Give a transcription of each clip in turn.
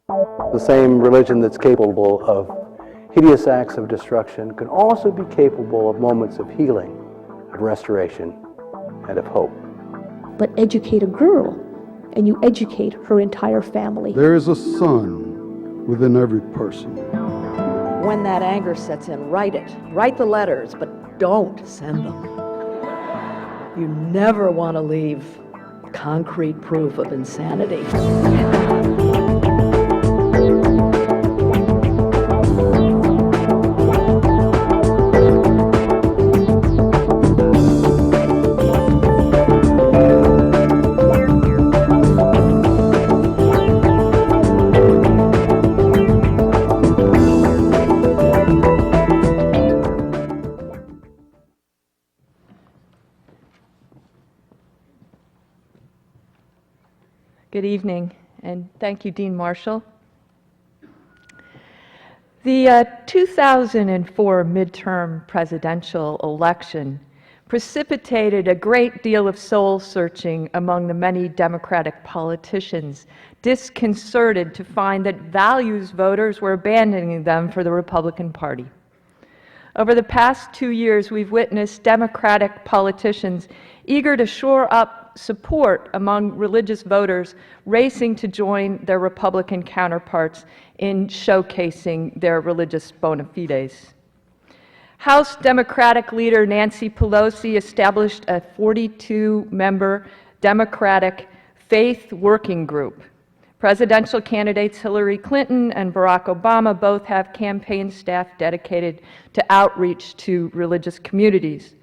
The same religion that's capable of hideous acts of destruction can also be capable of moments of healing, of restoration, and of hope. But educate a girl, and you educate her entire family. There is a sun within every person. When that anger sets in, write it. Write the letters, but don't send them. You never want to leave concrete proof of insanity. Good evening, and thank you, Dean Marshall. The 2004 midterm presidential election precipitated a great deal of soul-searching among the many Democratic politicians, disconcerted to find that values voters were abandoning them for the Republican Party. Over the past 2 years, we've witnessed Democratic politicians eager to shore up support among religious voters racing to join their Republican counterparts in showcasing their religious bona fides. House Democratic leader Nancy Pelosi established a 42-member Democratic faith working group. Presidential candidates Hillary Clinton and Barack Obama both have campaign staff dedicated to outreach to religious communities.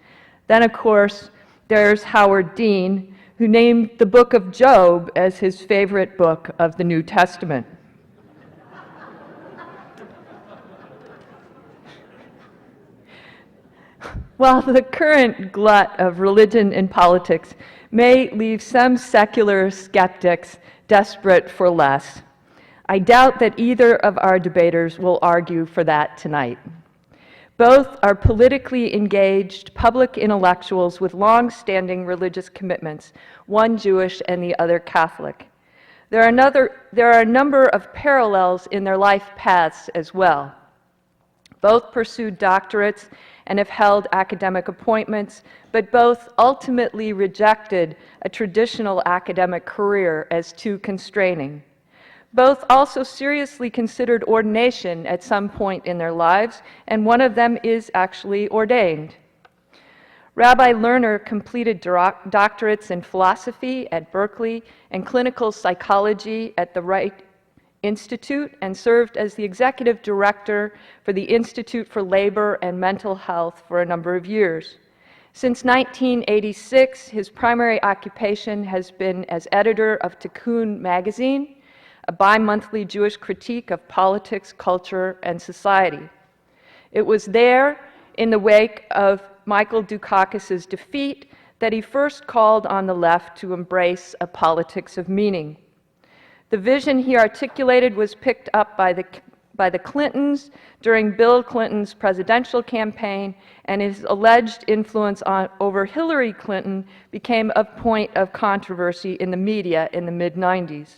Then, of course, there's Howard Dean, who named the book of Job as his favorite book of the New Testament. While the current glut of religion in politics may leave some secular skeptics desperate for less, I doubt that either of our debaters will argue for that tonight. Both are politically engaged public intellectuals with long-standing religious commitments, one Jewish and the other Catholic. There are a number of parallels in their life paths as well. Both pursued doctorates and have held academic appointments, but both ultimately rejected a traditional academic career as too constraining. Both also seriously considered ordination at some point in their lives, and one of them is actually ordained. Rabbi Lerner completed doctorates in philosophy at Berkeley and clinical psychology at the Wright Institute, and served as the executive director for the Institute for Labor and Mental Health for a number of years. Since 1986, his primary occupation has been as editor of Tikkun magazine, a bi-monthly Jewish critique of politics, culture, and society. It was there, in the wake of Michael Dukakis's defeat, that he first called on the left to embrace a politics of meaning. The vision he articulated was picked up by the Clintons during Bill Clinton's presidential campaign, and his alleged influence over Hillary Clinton became a point of controversy in the media in the mid-90s.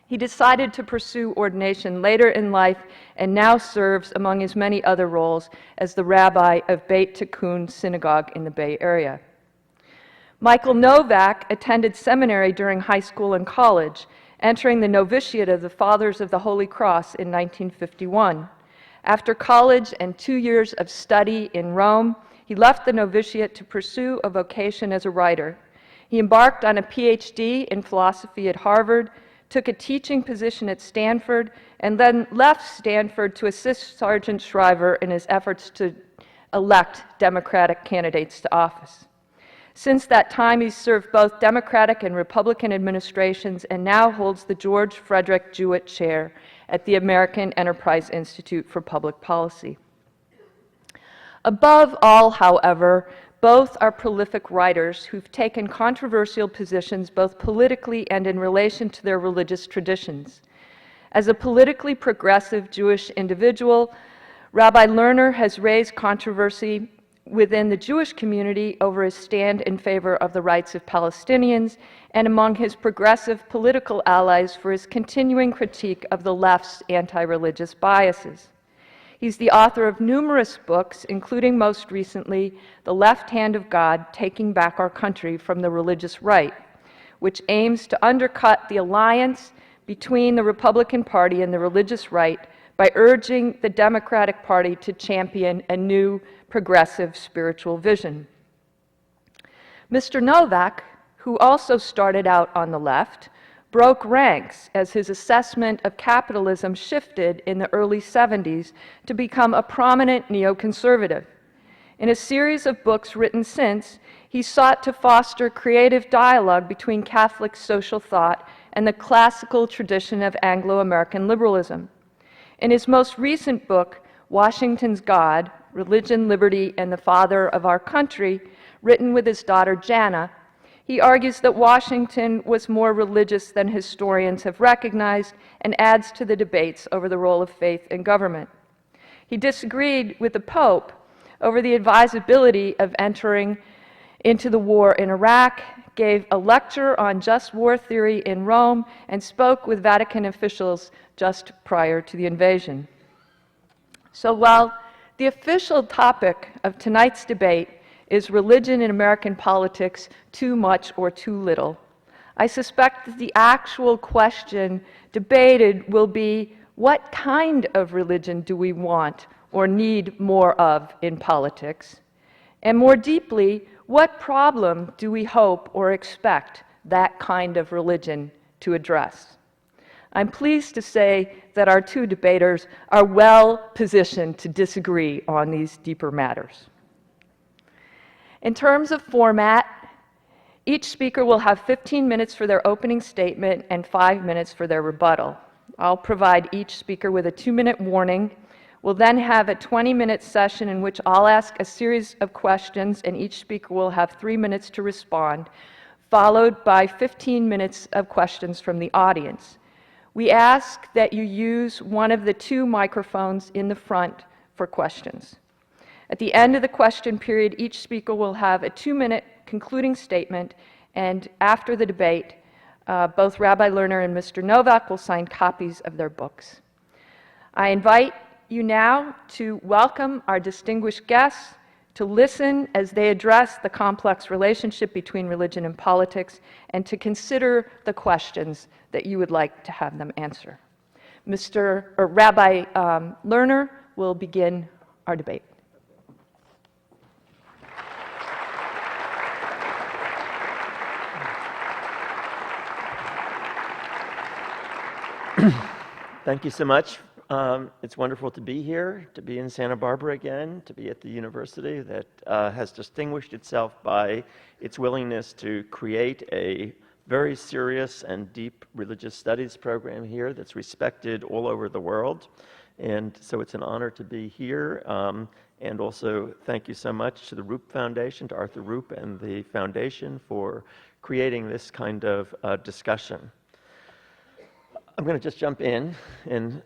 He decided to pursue ordination later in life and now serves, among his many other roles, as the rabbi of Beit Tikkun Synagogue in the Bay Area. Michael Novak attended seminary during high school and college, entering the novitiate of the Fathers of the Holy Cross in 1951. After college and 2 years of study in Rome, he left the novitiate to pursue a vocation as a writer. He embarked on a PhD in philosophy at Harvard, took a teaching position at Stanford, and then left Stanford to assist Sergeant Shriver in his efforts to elect Democratic candidates to office. Since that time, he's served both Democratic and Republican administrations and now holds the George Frederick Jewett Chair at the American Enterprise Institute for Public Policy. Above all, however, both are prolific writers who've taken controversial positions both politically and in relation to their religious traditions. As a politically progressive Jewish individual, Rabbi Lerner has raised controversy within the Jewish community over his stand in favor of the rights of Palestinians, and among his progressive political allies for his continuing critique of the left's anti-religious biases. He's the author of numerous books, including most recently, The Left Hand of God, Taking Back Our Country from the Religious Right, which aims to undercut the alliance between the Republican Party and the religious right by urging the Democratic Party to champion a new progressive spiritual vision. Mr. Novak, who also started out on the left, broke ranks as his assessment of capitalism shifted in the early 70s to become a prominent neoconservative. In a series of books written since, he sought to foster creative dialogue between Catholic social thought and the classical tradition of Anglo-American liberalism. In his most recent book, Washington's God, Religion, Liberty, and the Father of Our Country, written with his daughter Jana, he argues that Washington was more religious than historians have recognized and adds to the debates over the role of faith in government. He disagreed with the Pope over the advisability of entering into the war in Iraq, gave a lecture on just war theory in Rome, and spoke with Vatican officials just prior to the invasion. So while the official topic of tonight's debate is religion in American politics, too much or too little, I suspect that the actual question debated will be, what kind of religion do we want or need more of in politics? And more deeply, what problem do we hope or expect that kind of religion to address? I'm pleased to say that our two debaters are well positioned to disagree on these deeper matters. In terms of format, each speaker will have 15 minutes for their opening statement and 5 minutes for their rebuttal. I'll provide each speaker with a 2-minute warning. We'll then have a 20-minute session in which I'll ask a series of questions, and each speaker will have 3 minutes to respond, followed by 15 minutes of questions from the audience. We ask that you use one of the 2 microphones in the front for questions. At the end of the question period, each speaker will have a 2-minute concluding statement, and after the debate, both Rabbi Lerner and Mr. Novak will sign copies of their books. I invite you now to welcome our distinguished guests, to listen as they address the complex relationship between religion and politics, and to consider the questions that you would like to have them answer. Rabbi Lerner will begin our debate. Thank you so much. It's wonderful to be here, to be in Santa Barbara again, to be at the university that has distinguished itself by its willingness to create a very serious and deep religious studies program here that's respected all over the world. And so it's an honor to be here. And also thank you so much to the Roop Foundation, to Arthur Roop and the foundation for creating this kind of discussion. I'm going to just jump in, and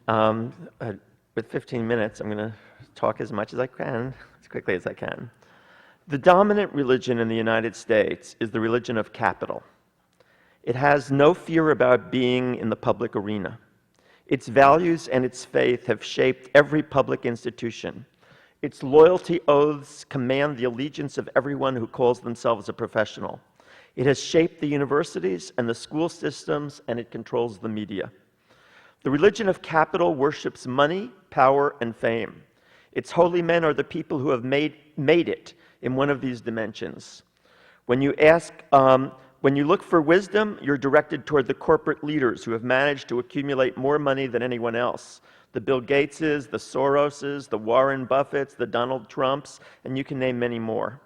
with 15 minutes, I'm going to talk as much as I can, as quickly as I can. The dominant religion in the United States is the religion of capital. It has no fear about being in the public arena. Its values and its faith have shaped every public institution. Its loyalty oaths command the allegiance of everyone who calls themselves a professional. It has shaped the universities and the school systems, and it controls the media. The religion of capital worships money, power, and fame. Its holy men are the people who have made it in one of these dimensions. When you look for wisdom, you're directed toward the corporate leaders who have managed to accumulate more money than anyone else. The Bill Gateses, the Soroses, the Warren Buffetts, the Donald Trumps, and you can name many more.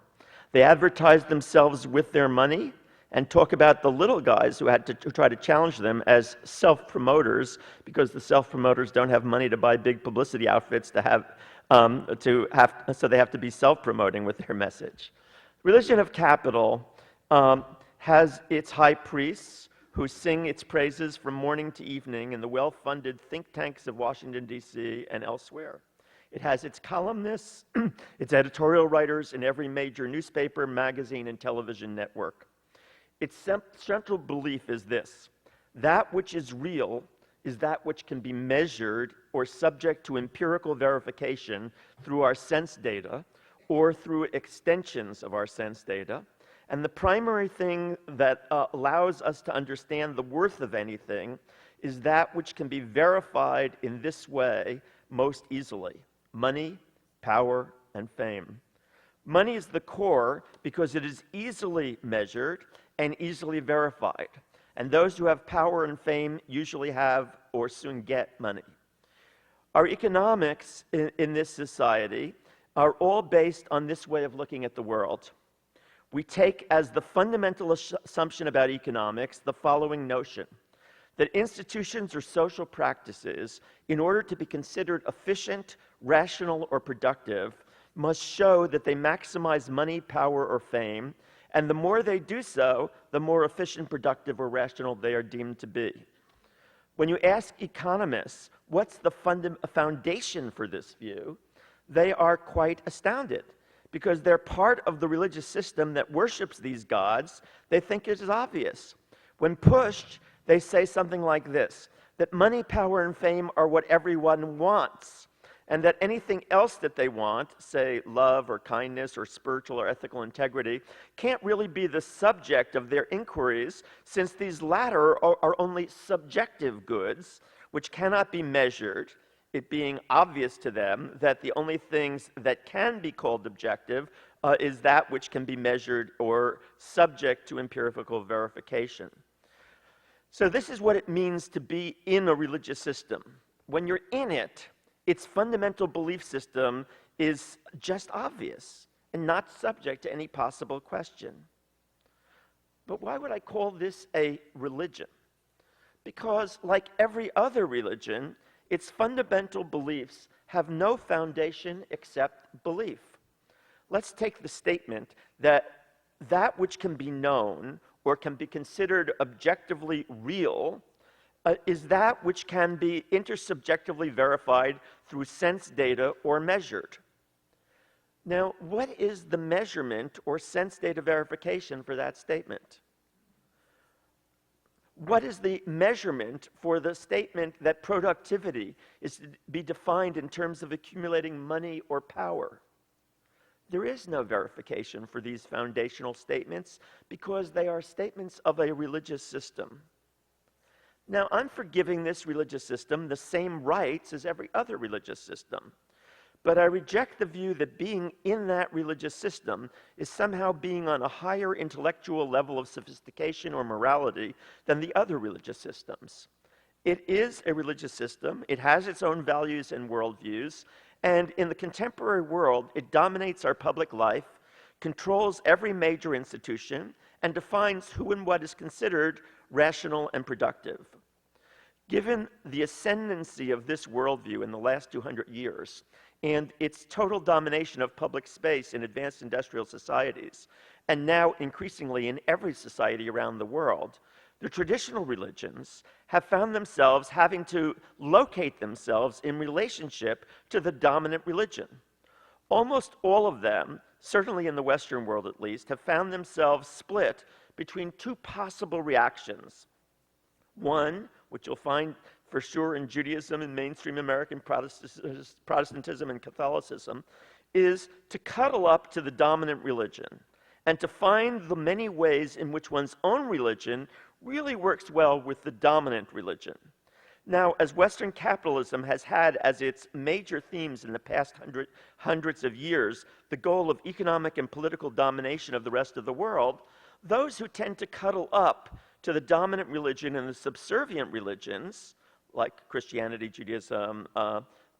They advertise themselves with their money and talk about the little guys who had to try to challenge them as self-promoters, because the self-promoters don't have money to buy big publicity outfits so they have to be self-promoting with their message. Religion of capital has its high priests who sing its praises from morning to evening in the well-funded think tanks of Washington, D.C. and elsewhere. It has its columnists, its editorial writers in every major newspaper, magazine, and television network. Its central belief is this: that which is real is that which can be measured or subject to empirical verification through our sense data or through extensions of our sense data. And the primary thing that allows us to understand the worth of anything is that which can be verified in this way most easily: money, power, and fame. Money is the core because it is easily measured and easily verified. And those who have power and fame usually have or soon get money. Our economics in this society are all based on this way of looking at the world. We take as the fundamental assumption about economics the following notion: that institutions or social practices, in order to be considered efficient, rational, or productive, must show that they maximize money, power, or fame, and the more they do so, the more efficient, productive, or rational they are deemed to be. When you ask economists what's the foundation for this view, they are quite astounded, because they're part of the religious system that worships these gods. They think it is obvious. When pushed, they say something like this: that money, power, and fame are what everyone wants, and that anything else that they want, say love or kindness or spiritual or ethical integrity, can't really be the subject of their inquiries, since these latter are only subjective goods which cannot be measured, it being obvious to them that the only things that can be called objective is that which can be measured or subject to empirical verification. So this is what it means to be in a religious system. When you're in it, its fundamental belief system is just obvious and not subject to any possible question. But why would I call this a religion? Because, like every other religion, its fundamental beliefs have no foundation except belief. Let's take the statement that that which can be known or can be considered objectively real is that which can be intersubjectively verified through sense data or measured. Now, what is the measurement or sense data verification for that statement? What is the measurement for the statement that productivity is to be defined in terms of accumulating money or power? There is no verification for these foundational statements because they are statements of a religious system. Now, I'm for giving this religious system the same rights as every other religious system, but I reject the view that being in that religious system is somehow being on a higher intellectual level of sophistication or morality than the other religious systems. It is a religious system, it has its own values and worldviews, and in the contemporary world, it dominates our public life, controls every major institution, and defines who and what is considered rational and productive. Given the ascendancy of this worldview in the last 200 years, and its total domination of public space in advanced industrial societies, and now increasingly in every society around the world, the traditional religions have found themselves having to locate themselves in relationship to the dominant religion. Almost all of them, certainly in the Western world at least, have found themselves split between two possible reactions. One, which you'll find for sure in Judaism and mainstream American Protestantism and Catholicism, is to cuddle up to the dominant religion and to find the many ways in which one's own religion really works well with the dominant religion. Now, as Western capitalism has had as its major themes in the past hundreds of years the goal of economic and political domination of the rest of the world, those who tend to cuddle up to the dominant religion and the subservient religions, like Christianity, Judaism,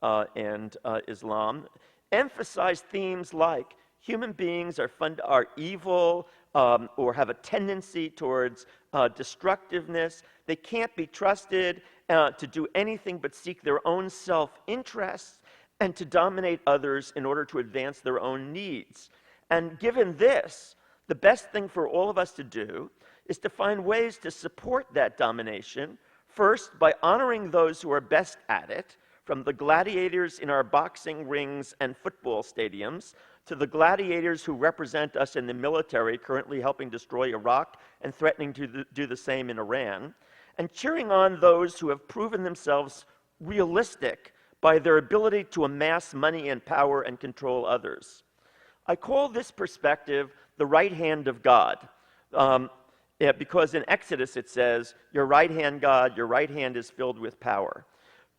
and Islam, emphasize themes like human beings are evil or have a tendency towards destructiveness. They can't be trusted to do anything but seek their own self-interests and to dominate others in order to advance their own needs. And given this, the best thing for all of us to do is to find ways to support that domination, first by honoring those who are best at it, from the gladiators in our boxing rings and football stadiums to the gladiators who represent us in the military, currently helping destroy Iraq and threatening to do the same in Iran, and cheering on those who have proven themselves realistic by their ability to amass money and power and control others. I call this perspective the right hand of God, because in Exodus it says, "Your right hand, God, your right hand is filled with power."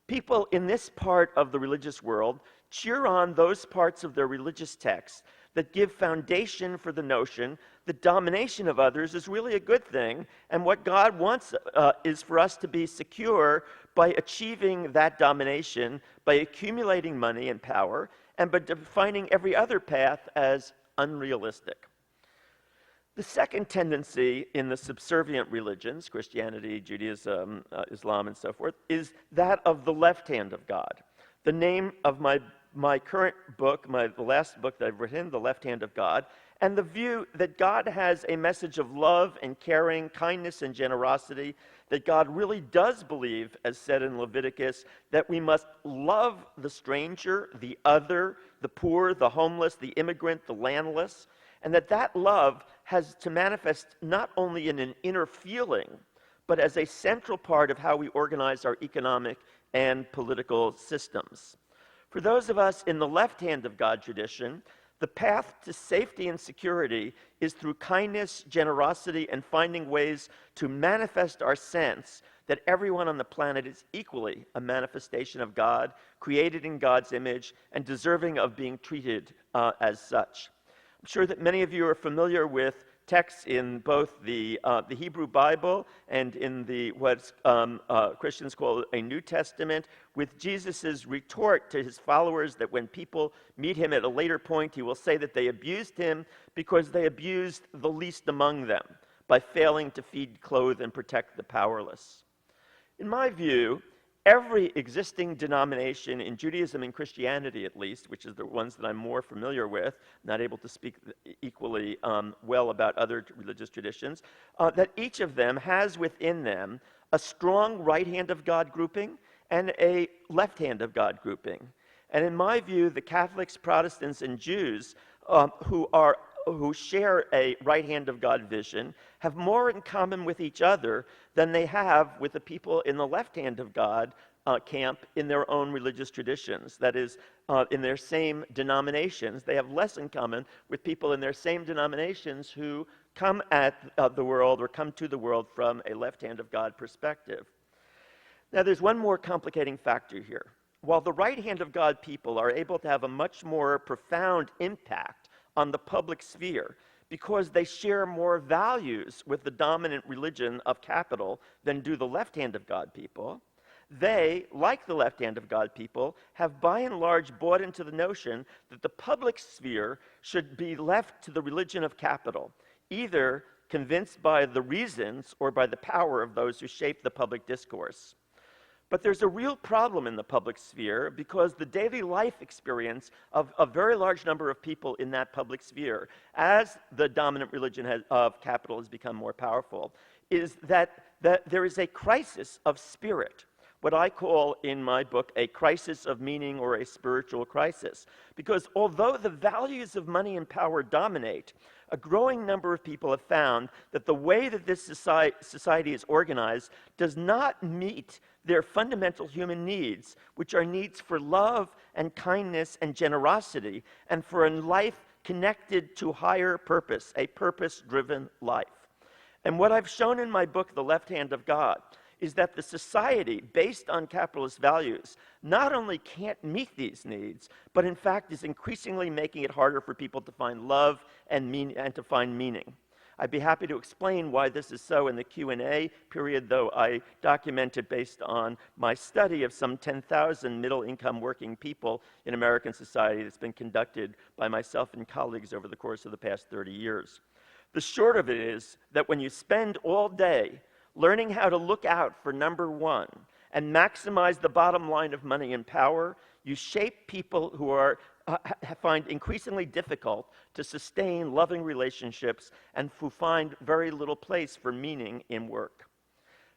People in this part of the religious world cheer on those parts of their religious texts that give foundation for the notion that domination of others is really a good thing, and what God wants is for us to be secure by achieving that domination, by accumulating money and power, and by defining every other path as unrealistic. The second tendency in the subservient religions, Christianity, Judaism, Islam, and so forth, is that of the left hand of God. The name of my current book, the last book that I've written, The Left Hand of God, and the view that God has a message of love and caring, kindness and generosity, that God really does believe, as said in Leviticus, that we must love the stranger, the other, the poor, the homeless, the immigrant, the landless, and that love has to manifest not only in an inner feeling, but as a central part of how we organize our economic and political systems. For those of us in the left hand of God tradition, the path to safety and security is through kindness, generosity, and finding ways to manifest our sense that everyone on the planet is equally a manifestation of God, created in God's image, and deserving of being treated as such. I'm sure that many of you are familiar with texts in both the Hebrew Bible and in what Christians call a New Testament, with Jesus' retort to his followers that when people meet him at a later point, he will say that they abused him because they abused the least among them by failing to feed, clothe, and protect the powerless. In my view, every existing denomination in Judaism and Christianity, at least, which is the ones that I'm more familiar with, not able to speak equally well about other religious traditions, that each of them has within them a strong right hand of God grouping and a left hand of God grouping. And in my view, the Catholics, Protestants, and Jews who share a right hand of God vision have more in common with each other than they have with the people in the left hand of God camp in their own religious traditions. That is, in their same denominations. They have less in common with people in their same denominations who come at the world or come to the world from a left hand of God perspective. Now, there's one more complicating factor here. While the right hand of God people are able to have a much more profound impact on the public sphere because they share more values with the dominant religion of capital than do the left hand of God people, they, like the left hand of God people, have by and large bought into the notion that the public sphere should be left to the religion of capital, either convinced by the reasons or by the power of those who shape the public discourse. But there's a real problem in the public sphere because the daily life experience of a very large number of people in that public sphere, as the dominant religion of capital has become more powerful, is that there is a crisis of spirit, what I call in my book a crisis of meaning or a spiritual crisis. Because although the values of money and power dominate, a growing number of people have found that the way that this society is organized does not meet their fundamental human needs, which are needs for love and kindness and generosity, and for a life connected to higher purpose, a purpose-driven life. And what I've shown in my book, The Left Hand of God, is that the society based on capitalist values not only can't meet these needs, but in fact is increasingly making it harder for people to find love and to find meaning. I'd be happy to explain why this is so in the Q&A period, though I documented based on my study of some 10,000 middle-income working people in American society that's been conducted by myself and colleagues over the course of the past 30 years. The short of it is that when you spend all day learning how to look out for number one and maximize the bottom line of money and power, you shape people who find increasingly difficult to sustain loving relationships and who find very little place for meaning in work.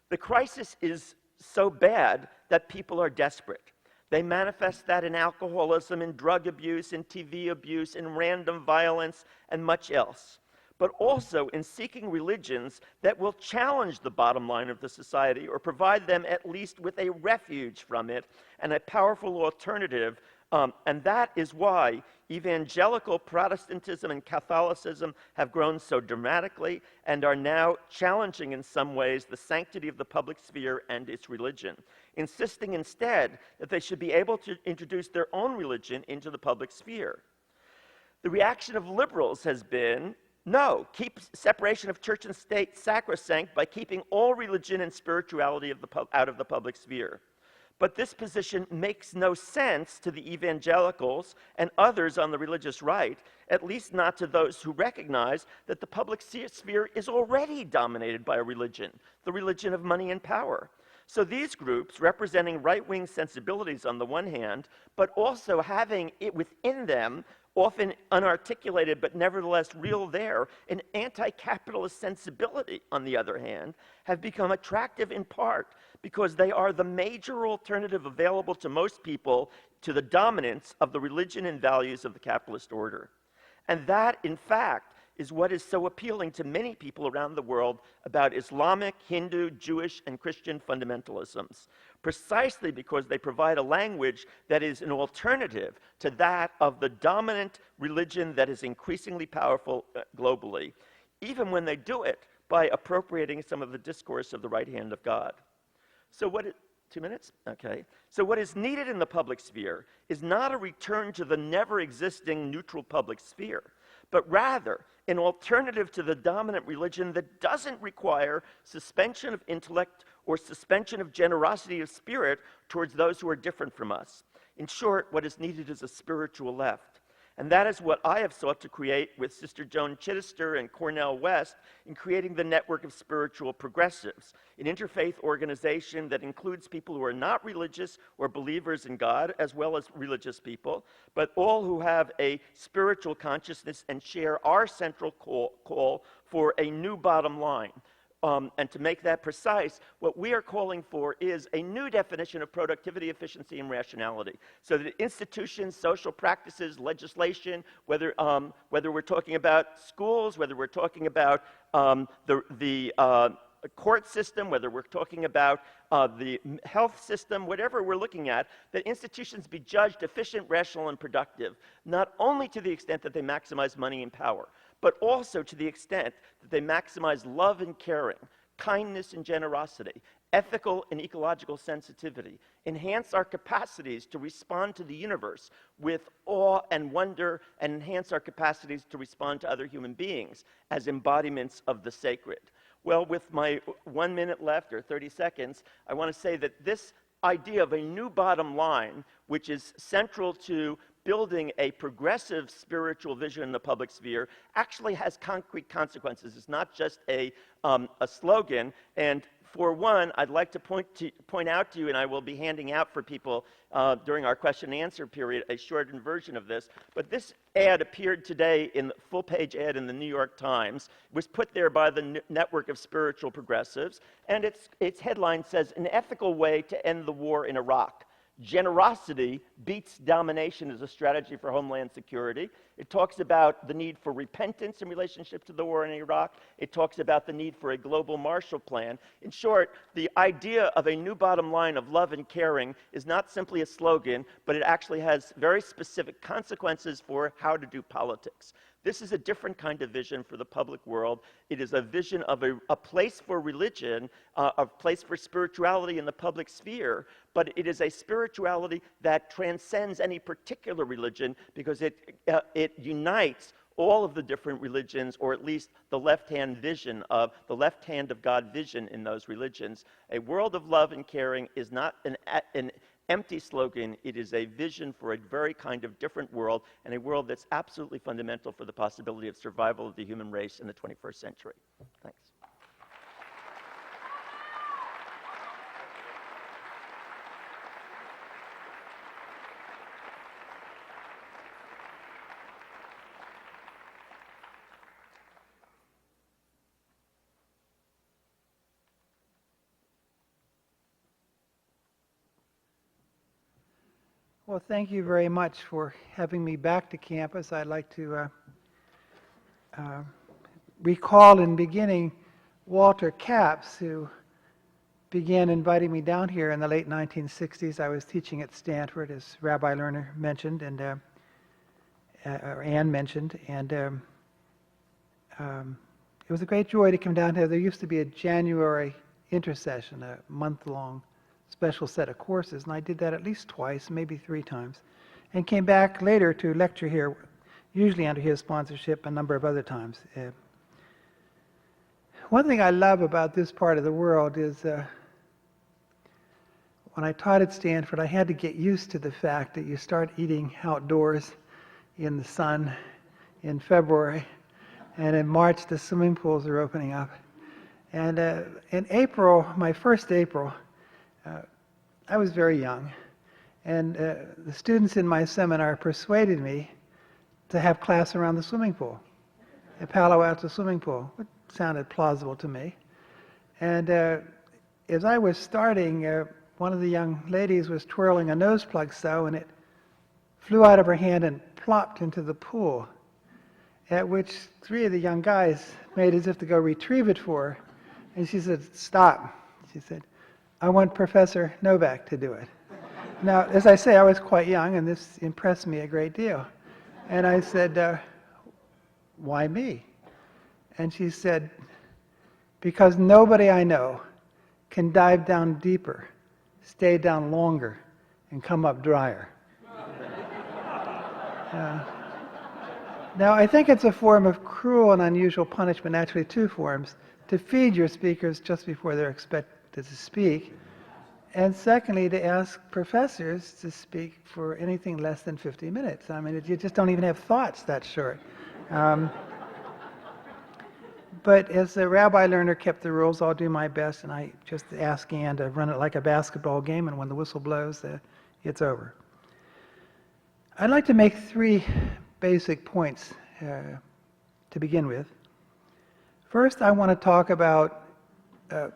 The crisis is so bad that people are desperate. They manifest that in alcoholism, in drug abuse, in TV abuse, in random violence, and much else. But also in seeking religions that will challenge the bottom line of the society or provide them at least with a refuge from it and a powerful alternative. And that is why evangelical Protestantism and Catholicism have grown so dramatically and are now challenging in some ways the sanctity of the public sphere and its religion, insisting instead that they should be able to introduce their own religion into the public sphere. The reaction of liberals has been, no, keep separation of church and state sacrosanct by keeping all religion and spirituality out of the public sphere. But this position makes no sense to the evangelicals and others on the religious right, at least not to those who recognize that the public sphere is already dominated by a religion, the religion of money and power. So these groups, representing right-wing sensibilities on the one hand, but also having it within them, often unarticulated but nevertheless real there, an anti-capitalist sensibility, on the other hand, have become attractive in part because they are the major alternative available to most people to the dominance of the religion and values of the capitalist order. And that, in fact, is what is so appealing to many people around the world about Islamic, Hindu, Jewish, and Christian fundamentalisms, precisely because they provide a language that is an alternative to that of the dominant religion that is increasingly powerful globally, even when they do it by appropriating some of the discourse of the right hand of God. So 2 minutes? Okay. So what is needed in the public sphere is not a return to the never-existing neutral public sphere, but rather an alternative to the dominant religion that doesn't require suspension of intellect or suspension of generosity of spirit towards those who are different from us. In short, what is needed is a spiritual left. And that is what I have sought to create with Sister Joan Chittister and Cornel West in creating the Network of Spiritual Progressives, an interfaith organization that includes people who are not religious or believers in God, as well as religious people, but all who have a spiritual consciousness and share our central call for a new bottom line. And to make that precise, what we are calling for is a new definition of productivity, efficiency, and rationality. So that institutions, social practices, legislation, whether we're talking about schools, whether we're talking about the court system, whether we're talking about the health system, whatever we're looking at, that institutions be judged efficient, rational, and productive, not only to the extent that they maximize money and power, but also to the extent that they maximize love and caring, kindness and generosity, ethical and ecological sensitivity, enhance our capacities to respond to the universe with awe and wonder, and enhance our capacities to respond to other human beings as embodiments of the sacred. Well, with my 1 minute left, or 30 seconds, I want to say that this idea of a new bottom line, which is central to building a progressive spiritual vision in the public sphere, actually has concrete consequences. It's not just a slogan. And for one, I'd like to point out to you, and I will be handing out for people during our question and answer period a shortened version of this, but this ad appeared today in the full-page ad in the New York Times. It was put there by the Network of Spiritual Progressives, and its headline says, "An ethical way to end the war in Iraq. Generosity beats domination as a strategy for homeland security." It talks about the need for repentance in relationship to the war in Iraq. It talks about the need for a global Marshall Plan. In short, the idea of a new bottom line of love and caring is not simply a slogan, but it actually has very specific consequences for how to do politics. This is a different kind of vision for the public world. It is a vision of a place for religion, a place for spirituality in the public sphere, but it is a spirituality that transcends any particular religion because it unites all of the different religions, or at least the left-hand vision of the left hand of God vision in those religions. A world of love and caring is not an empty slogan. It is a vision for a very kind of different world, and a world that's absolutely fundamental for the possibility of survival of the human race in the 21st century. Thanks. Well, thank you very much for having me back to campus. I'd like to recall in beginning Walter Capps, who began inviting me down here in the late 1960s. I was teaching at Stanford, as Rabbi Lerner mentioned, and or Ann mentioned, and it was a great joy to come down here. There used to be a January intercession, a month-long special set of courses, and I did that at least twice, maybe 3 times, and came back later to lecture here, usually under his sponsorship, a number of other times. One thing I love about this part of the world is when I taught at Stanford, I had to get used to the fact that you start eating outdoors in the sun in February, and in March the swimming pools are opening up. And in April, my first April, I was very young, and the students in my seminar persuaded me to have class around the swimming pool, at Palo Alto swimming pool, which sounded plausible to me. And as I was starting, one of the young ladies was twirling a nose plug so, and it flew out of her hand and plopped into the pool, at which 3 of the young guys made as if to go retrieve it for her. And she said, "Stop." She said, "I want Professor Novak to do it." Now, as I say, I was quite young, and this impressed me a great deal. And I said, "Why me?" And she said, "Because nobody I know can dive down deeper, stay down longer, and come up drier." Now, I think it's a form of cruel and unusual punishment, actually 2 forms, to feed your speakers just before they're expected to speak, and secondly, to ask professors to speak for anything less than 50 minutes. I mean, you just don't even have thoughts that short. But as the Rabbi Lerner kept the rules, I'll do my best, and I just ask Ann to run it like a basketball game, and when the whistle blows, it's over. I'd like to make 3 basic points to begin with. First, I want to talk about a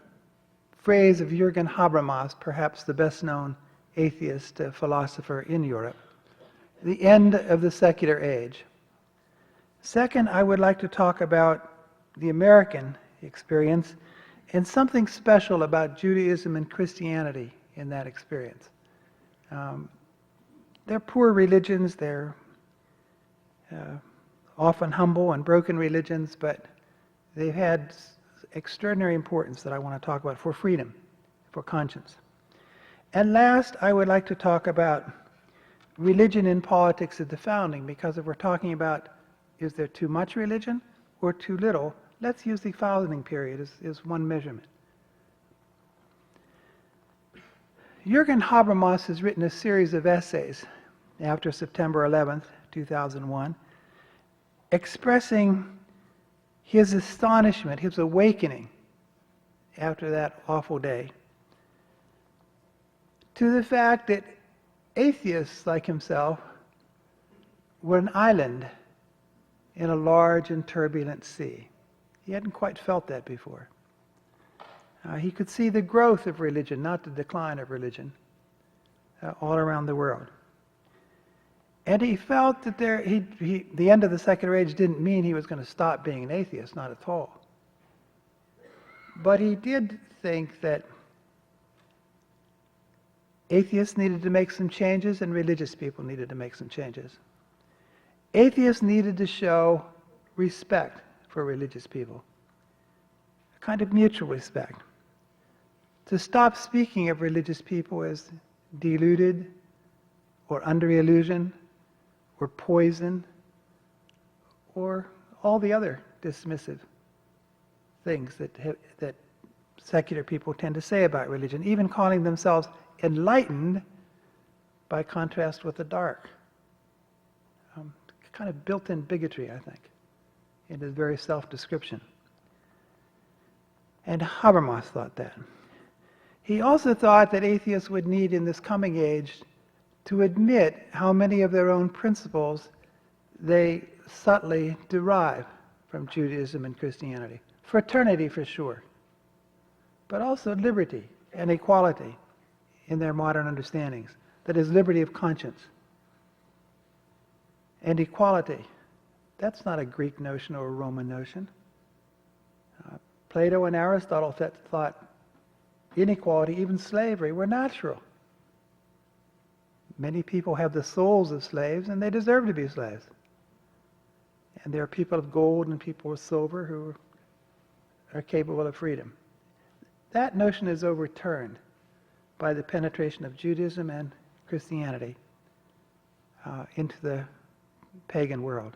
phrase of Jürgen Habermas, perhaps the best-known atheist philosopher in Europe, the end of the secular age. Second, I would like to talk about the American experience and something special about Judaism and Christianity in that experience. They're poor religions, they're often humble and broken religions, but they've had extraordinary importance that I want to talk about for freedom, for conscience. And last, I would like to talk about religion and politics at the founding, because if we're talking about is there too much religion or too little, let's use the founding period as one measurement. Jürgen Habermas has written a series of essays after September 11th, 2001, expressing his astonishment, his awakening after that awful day, to the fact that atheists like himself were an island in a large and turbulent sea. He hadn't quite felt that before. He could see the growth of religion, not the decline of religion, all around the world. And he felt that the end of the secular age didn't mean he was going to stop being an atheist, not at all. But he did think that atheists needed to make some changes and religious people needed to make some changes. Atheists needed to show respect for religious people, a kind of mutual respect. To stop speaking of religious people as deluded or under illusion or poison or all the other dismissive things that secular people tend to say about religion, even calling themselves enlightened by contrast with the dark. Kind of built-in bigotry, I think, in his very self-description. And Habermas thought that. He also thought that atheists would need in this coming age to admit how many of their own principles they subtly derive from Judaism and Christianity. Fraternity for sure, but also liberty and equality in their modern understandings. that is liberty of conscience. And equality, that's not a Greek notion or a Roman notion. Plato and Aristotle thought inequality, even slavery, were natural. Many people have the souls of slaves, and they deserve to be slaves. And there are people of gold and people of silver who are capable of freedom. That notion is overturned by the penetration of Judaism and Christianity into the pagan world.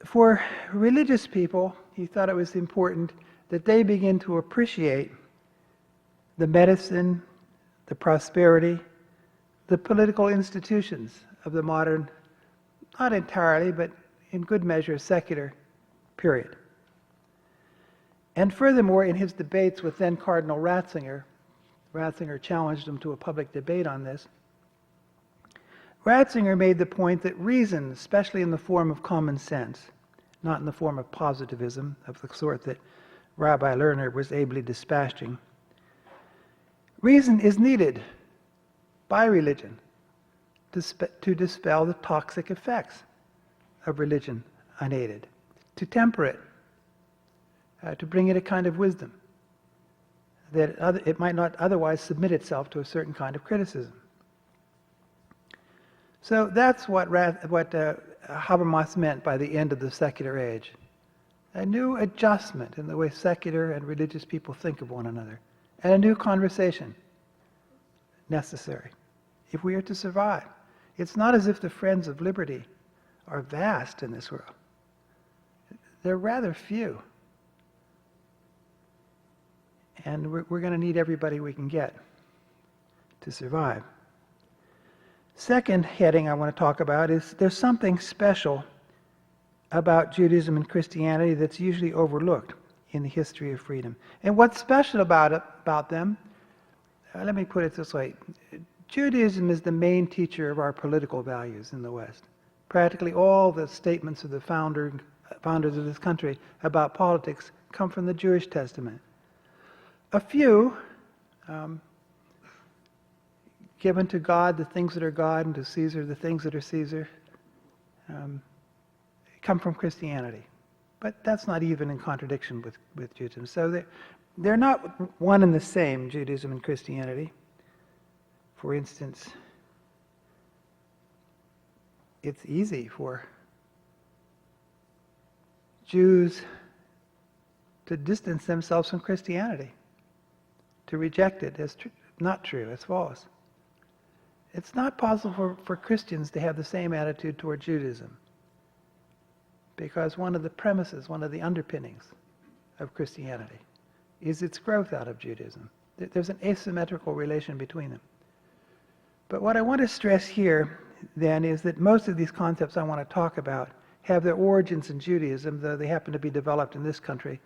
For religious people, he thought it was important that they begin to appreciate the medicine, the prosperity, the political institutions of the modern, not entirely, but in good measure, secular period. And furthermore, in his debates with then Cardinal Ratzinger challenged him to a public debate on this. Ratzinger made the point that reason, especially in the form of common sense, not in the form of positivism of the sort that Rabbi Lerner was ably dispatching, reason is needed by religion to dispel the toxic effects of religion unaided, to temper it, to bring it a kind of wisdom, that it might not otherwise submit itself to a certain kind of criticism. So that's what Habermas meant by the end of the secular age. A new adjustment in the way secular and religious people think of one another, and a new conversation necessary if we are to survive. It's not as if the friends of liberty are vast in this world. They're rather few. And we're going to need everybody we can get to survive. Second heading I want to talk about is there's something special about Judaism and Christianity that's usually overlooked in the history of freedom. And what's special about them, let me put it this way. Judaism is the main teacher of our political values in the West. Practically all the statements of the founders of this country about politics come from the Jewish Testament. A few, given to God the things that are God and to Caesar the things that are Caesar, come from Christianity. But that's not even in contradiction with Judaism. So they're not one and the same, Judaism and Christianity. For instance, it's easy for Jews to distance themselves from Christianity, to reject it as not true, as false. It's not possible for Christians to have the same attitude toward Judaism, because one of the premises, one of the underpinnings of Christianity is its growth out of Judaism. There's an asymmetrical relation between them. But what I want to stress here, then, is that most of these concepts I want to talk about have their origins in Judaism, though they happen to be developed in this country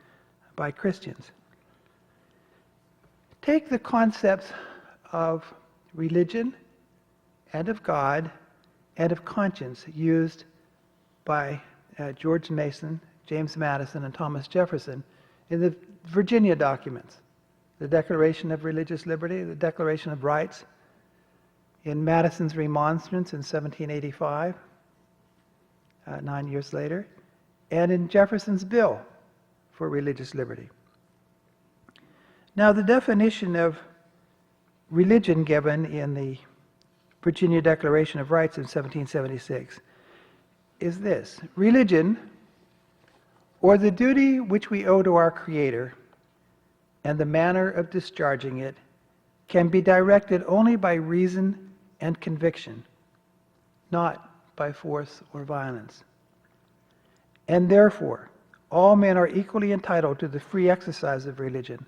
by Christians. Take the concepts of religion and of God and of conscience used by George Mason, James Madison, and Thomas Jefferson in the Virginia documents, the Declaration of Religious Liberty, the Declaration of Rights, in Madison's Remonstrance in 1785, 9 years later, and in Jefferson's Bill for Religious Liberty. Now, the definition of religion given in the Virginia Declaration of Rights in 1776 is this: religion, or the duty which we owe to our Creator, and the manner of discharging it, can be directed only by reason and conviction, not by force or violence. And therefore, all men are equally entitled to the free exercise of religion,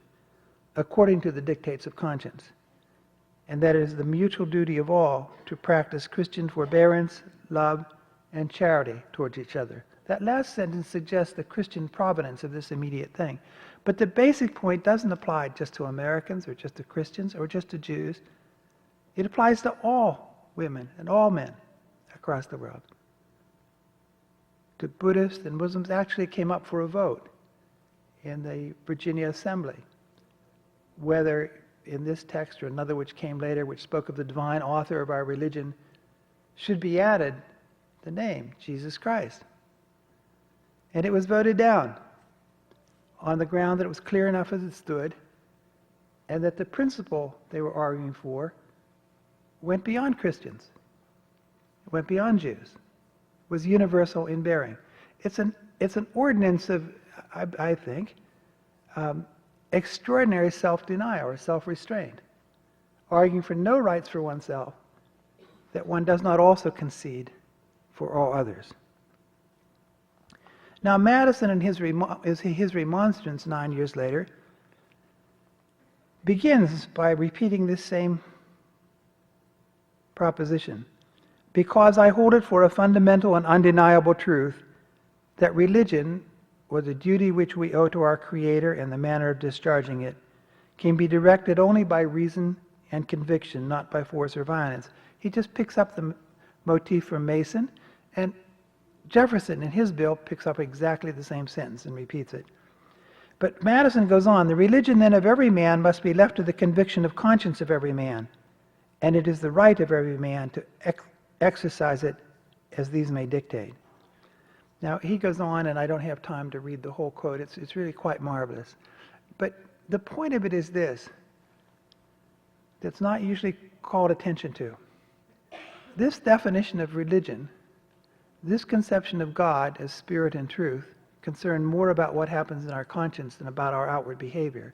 according to the dictates of conscience, and that it is the mutual duty of all to practice Christian forbearance, love, and charity towards each other. That last sentence suggests the Christian provenance of this immediate thing. But the basic point doesn't apply just to Americans or just to Christians or just to Jews. It applies to all women and all men across the world. The Buddhists and Muslims actually came up for a vote in the Virginia Assembly whether in this text or another which came later, which spoke of the divine author of our religion, should be added the name, Jesus Christ. And it was voted down on the ground that it was clear enough as it stood, and that the principle they were arguing for went beyond Christians, went beyond Jews, was universal in bearing. It's an ordinance of, I think, extraordinary self-denial or self-restraint, arguing for no rights for oneself that one does not also concede for all others. Now, Madison, in his remonstrance 9 years later, begins by repeating this same proposition. Because I hold it for a fundamental and undeniable truth that religion, or the duty which we owe to our Creator and the manner of discharging it, can be directed only by reason and conviction, not by force or violence. He just picks up the motif from Mason, and Jefferson, in his bill, picks up exactly the same sentence and repeats it. But Madison goes on, the religion then of every man must be left to the conviction of conscience of every man, and it is the right of every man to exercise it as these may dictate. Now, he goes on, and I don't have time to read the whole quote. It's really quite marvelous. But the point of it is this, that's not usually called attention to. This definition of religion, this conception of God as spirit and truth, concern more about what happens in our conscience than about our outward behavior.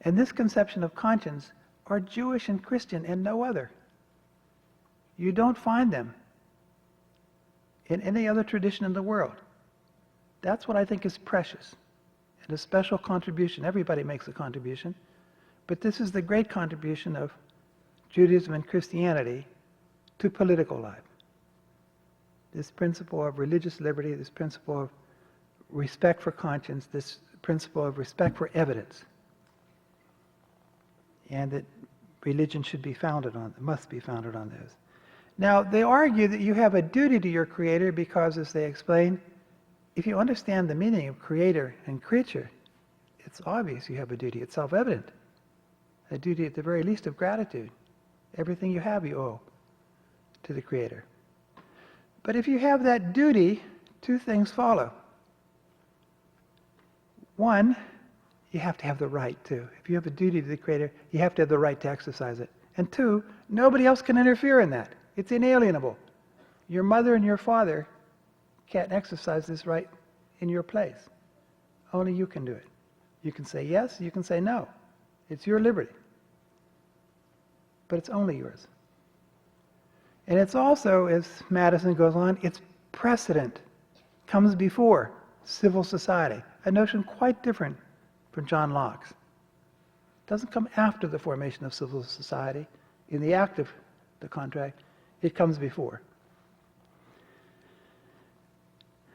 And this conception of conscience are Jewish and Christian and no other. You don't find them in any other tradition in the world. That's what I think is precious and a special contribution. Everybody makes a contribution, but this is the great contribution of Judaism and Christianity to political life. This principle of religious liberty, this principle of respect for conscience, this principle of respect for evidence, and that religion should be founded on, must be founded on those. Now, they argue that you have a duty to your Creator because, as they explain, if you understand the meaning of Creator and creature, it's obvious you have a duty. It's self-evident. A duty, at the very least, of gratitude. Everything you have, you owe to the Creator. But if you have that duty, two things follow. One, you have to have the right to. If you have a duty to the Creator, you have to have the right to exercise it. And two, nobody else can interfere in that. It's inalienable. Your mother and your father can't exercise this right in your place. Only you can do it. You can say yes, you can say no. It's your liberty. But it's only yours. And it's also, as Madison goes on, it's precedent, comes before civil society, a notion quite different from John Locke's. It doesn't come after the formation of civil society. In the act of the contract, it comes before.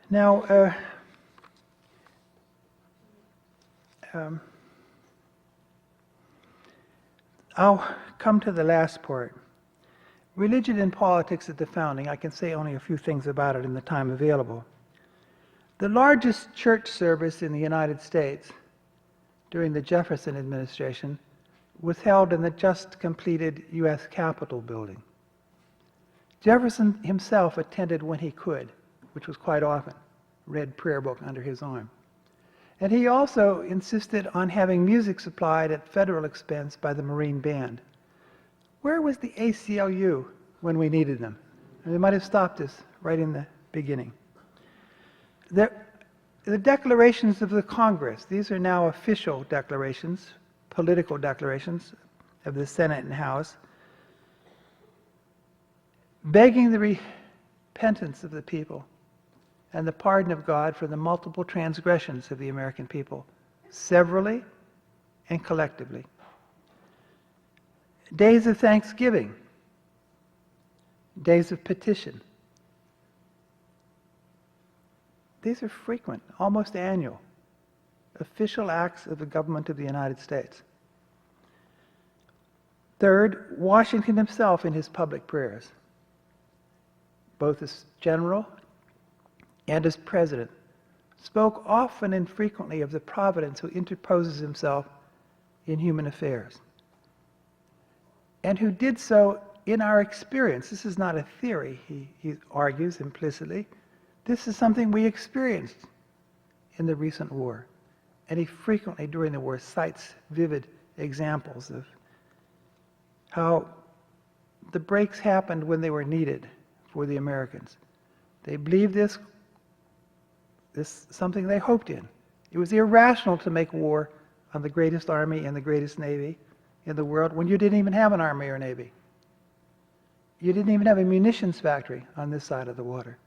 Now, I'll come to the last part. Religion and politics at the founding. I can say only a few things about it in the time available. The largest church service in the United States during the Jefferson administration was held in the just completed U.S. Capitol building. Jefferson himself attended when he could, which was quite often, read prayer book under his arm. And he also insisted on having music supplied at federal expense by the Marine Band. Where was the ACLU when we needed them? And they might have stopped us right in the beginning. The declarations of the Congress, these are now official declarations, political declarations of the Senate and House, begging the repentance of the people and the pardon of God for the multiple transgressions of the American people, severally and collectively. Days of thanksgiving, days of petition. These are frequent, almost annual, official acts of the government of the United States. Third, Washington himself in his public prayers, both as general and as president, spoke often and frequently of the providence who interposes himself in human affairs. and who did so in our experience. This is not a theory, he argues implicitly. This is something we experienced in the recent war. And he frequently, during the war, cites vivid examples of how the breaks happened when they were needed for the Americans. They believed this something they hoped in. It was irrational to make war on the greatest army and the greatest navy in the world when you didn't even have an army or navy. You didn't even have a munitions factory on this side of the water.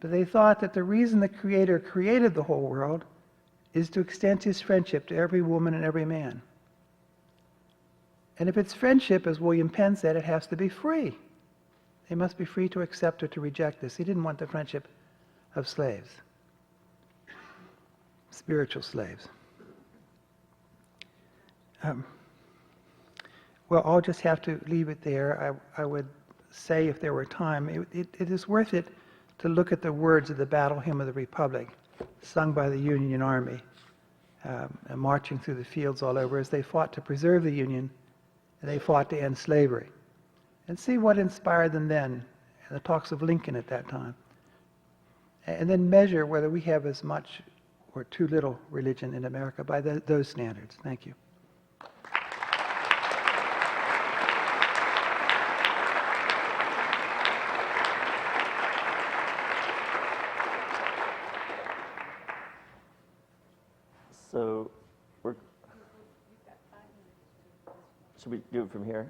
But they thought that the reason the Creator created the whole world is to extend his friendship to every woman and every man. And if it's friendship, as William Penn said, it has to be free. They must be free to accept or to reject this. He didn't want the friendship of slaves, spiritual slaves. Well, I'll just have to leave it there. I would say, if there were time, it is worth it to look at the words of the Battle Hymn of the Republic, sung by the Union Army, marching through the fields all over as they fought to preserve the Union and they fought to end slavery. And see what inspired them then, and the talks of Lincoln at that time. And then measure whether we have as much or too little religion in America by those standards. Thank you. So, should we do it from here?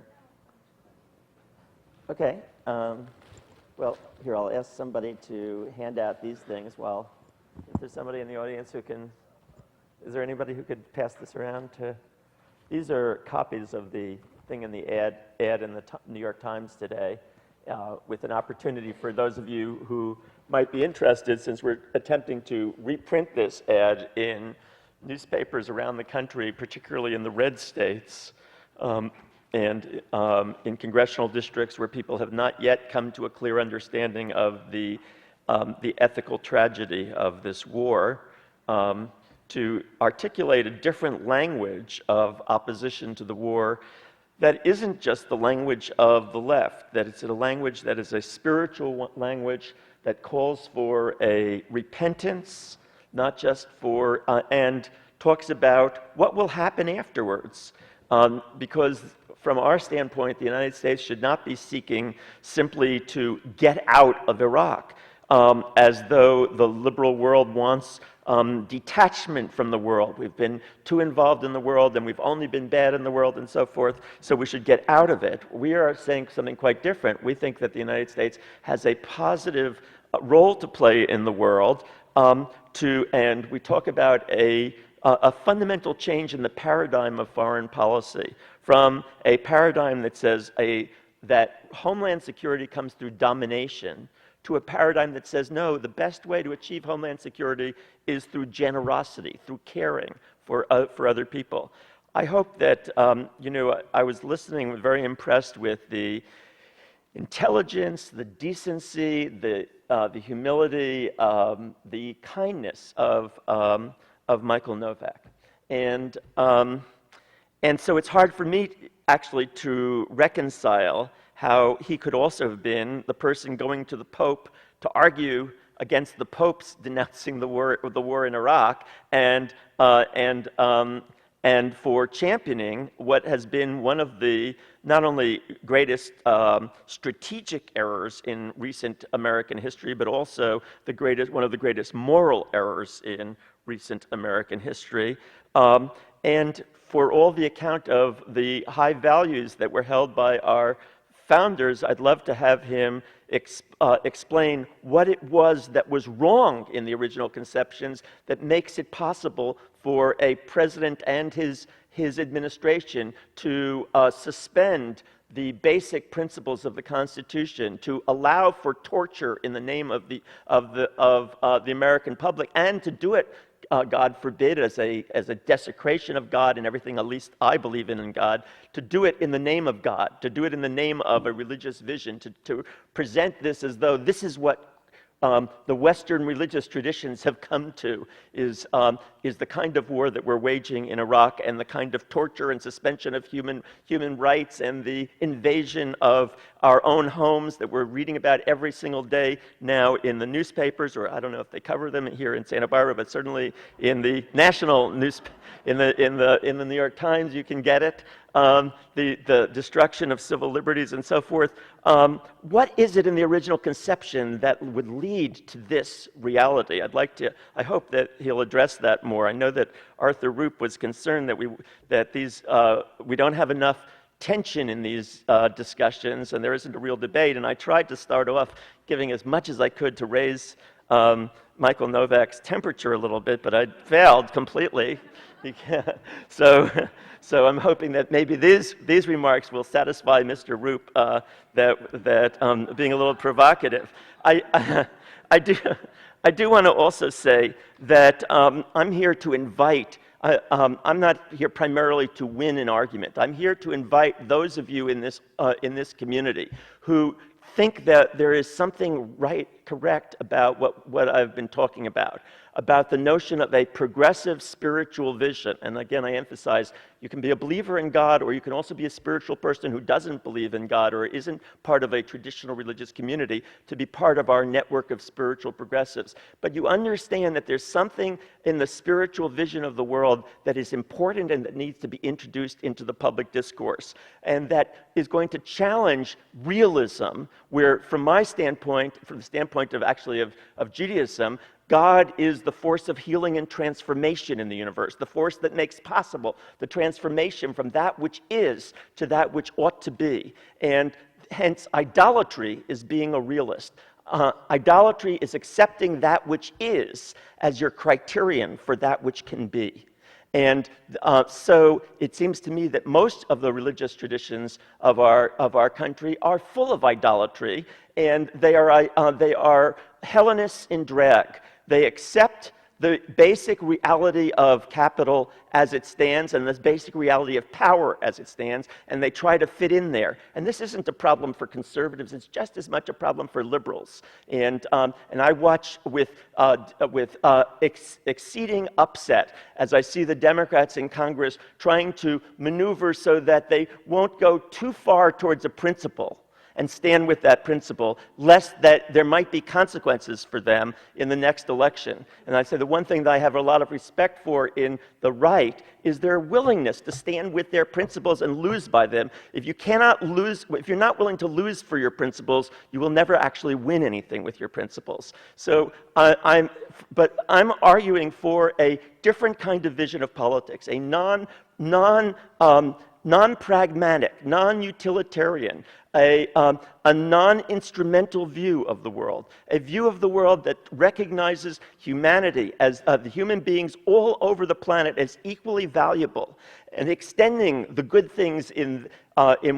Okay. Well, here, I'll ask somebody to hand out these things while, if there's somebody in the audience who can, is there anybody who could pass this around to, these are copies of the thing in the ad in the New York Times today, with an opportunity for those of you who might be interested, since we're attempting to reprint this ad in newspapers around the country, particularly in the red states, and in congressional districts where people have not yet come to a clear understanding of the ethical tragedy of this war, to articulate a different language of opposition to the war that isn't just the language of the left, that it's a language that is a spiritual language that calls for a repentance, not just for, and talks about what will happen afterwards. Because from our standpoint, the United States should not be seeking simply to get out of Iraq, as though the liberal world wants detachment from the world. We've been too involved in the world, and we've only been bad in the world, and so forth, so we should get out of it. We are saying something quite different. We think that the United States has a positive role to play in the world, and we talk about a fundamental change in the paradigm of foreign policy, from a paradigm that says that homeland security comes through domination, to a paradigm that says, no, the best way to achieve homeland security is through generosity, through caring for other people. I hope that, I was listening, very impressed with the intelligence, the decency, the humility, the kindness of Michael Novak. And so it's hard for me actually to reconcile how he could also have been the person going to the Pope to argue against the Pope's denouncing the war in Iraq, and for championing what has been one of the not only greatest strategic errors in recent American history, but also one of the greatest moral errors in recent American history, and for all the account of the high values that were held by our founders. I'd love to have him explain what it was that was wrong in the original conceptions that makes it possible for a president and his administration to suspend the basic principles of the Constitution, to allow for torture in the name of the American public, and to do it, God forbid, as a desecration of God and everything, at least I believe in God, to do it in the name of God, to do it in the name of a religious vision, to present this as though this is what the Western religious traditions have come to is the kind of war that we're waging in Iraq, and the kind of torture and suspension of human rights, and the invasion of our own homes that we're reading about every single day now in the newspapers, or I don't know if they cover them here in Santa Barbara, but certainly in the national news, in the New York Times, you can get it. The destruction of civil liberties and so forth. What is it in the original conception that would lead to this reality? I hope that he'll address that more. I know that Arthur Roop was concerned that we don't have enough tension in these discussions, and there isn't a real debate. And I tried to start off giving as much as I could to raise Michael Novak's temperature a little bit, but I failed completely. So I'm hoping that maybe these remarks will satisfy Mr. Roop that being a little provocative. I do want to also say that I'm here to invite. I'm not here primarily to win an argument. I'm here to invite those of you in this community who think that there is something correct about what I've been talking about the notion of a progressive spiritual vision. And again, I emphasize, you can be a believer in God, or you can also be a spiritual person who doesn't believe in God or isn't part of a traditional religious community to be part of our network of spiritual progressives. But you understand that there's something in the spiritual vision of the world that is important and that needs to be introduced into the public discourse, and that is going to challenge realism, where from the standpoint of Judaism, God is the force of healing and transformation in the universe, the force that makes possible the transformation from that which is to that which ought to be. And hence, idolatry is being a realist. Idolatry is accepting that which is as your criterion for that which can be. And so it seems to me that most of the religious traditions of our country are full of idolatry, and they are Hellenists in drag. They accept the basic reality of capital as it stands, and the basic reality of power as it stands, and they try to fit in there. And this isn't a problem for conservatives; it's just as much a problem for liberals. And I watch with exceeding upset as I see the Democrats in Congress trying to maneuver so that they won't go too far towards a principle and stand with that principle, lest that there might be consequences for them in the next election. And I say the one thing that I have a lot of respect for in the right is their willingness to stand with their principles and lose by them. If you're not willing to lose for your principles, you will never actually win anything with your principles. So I'm arguing for a different kind of vision of politics, a non-pragmatic, non-utilitarian, a non-instrumental view of the world, a view of the world that recognizes humanity as the human beings all over the planet as equally valuable, and extending the good things in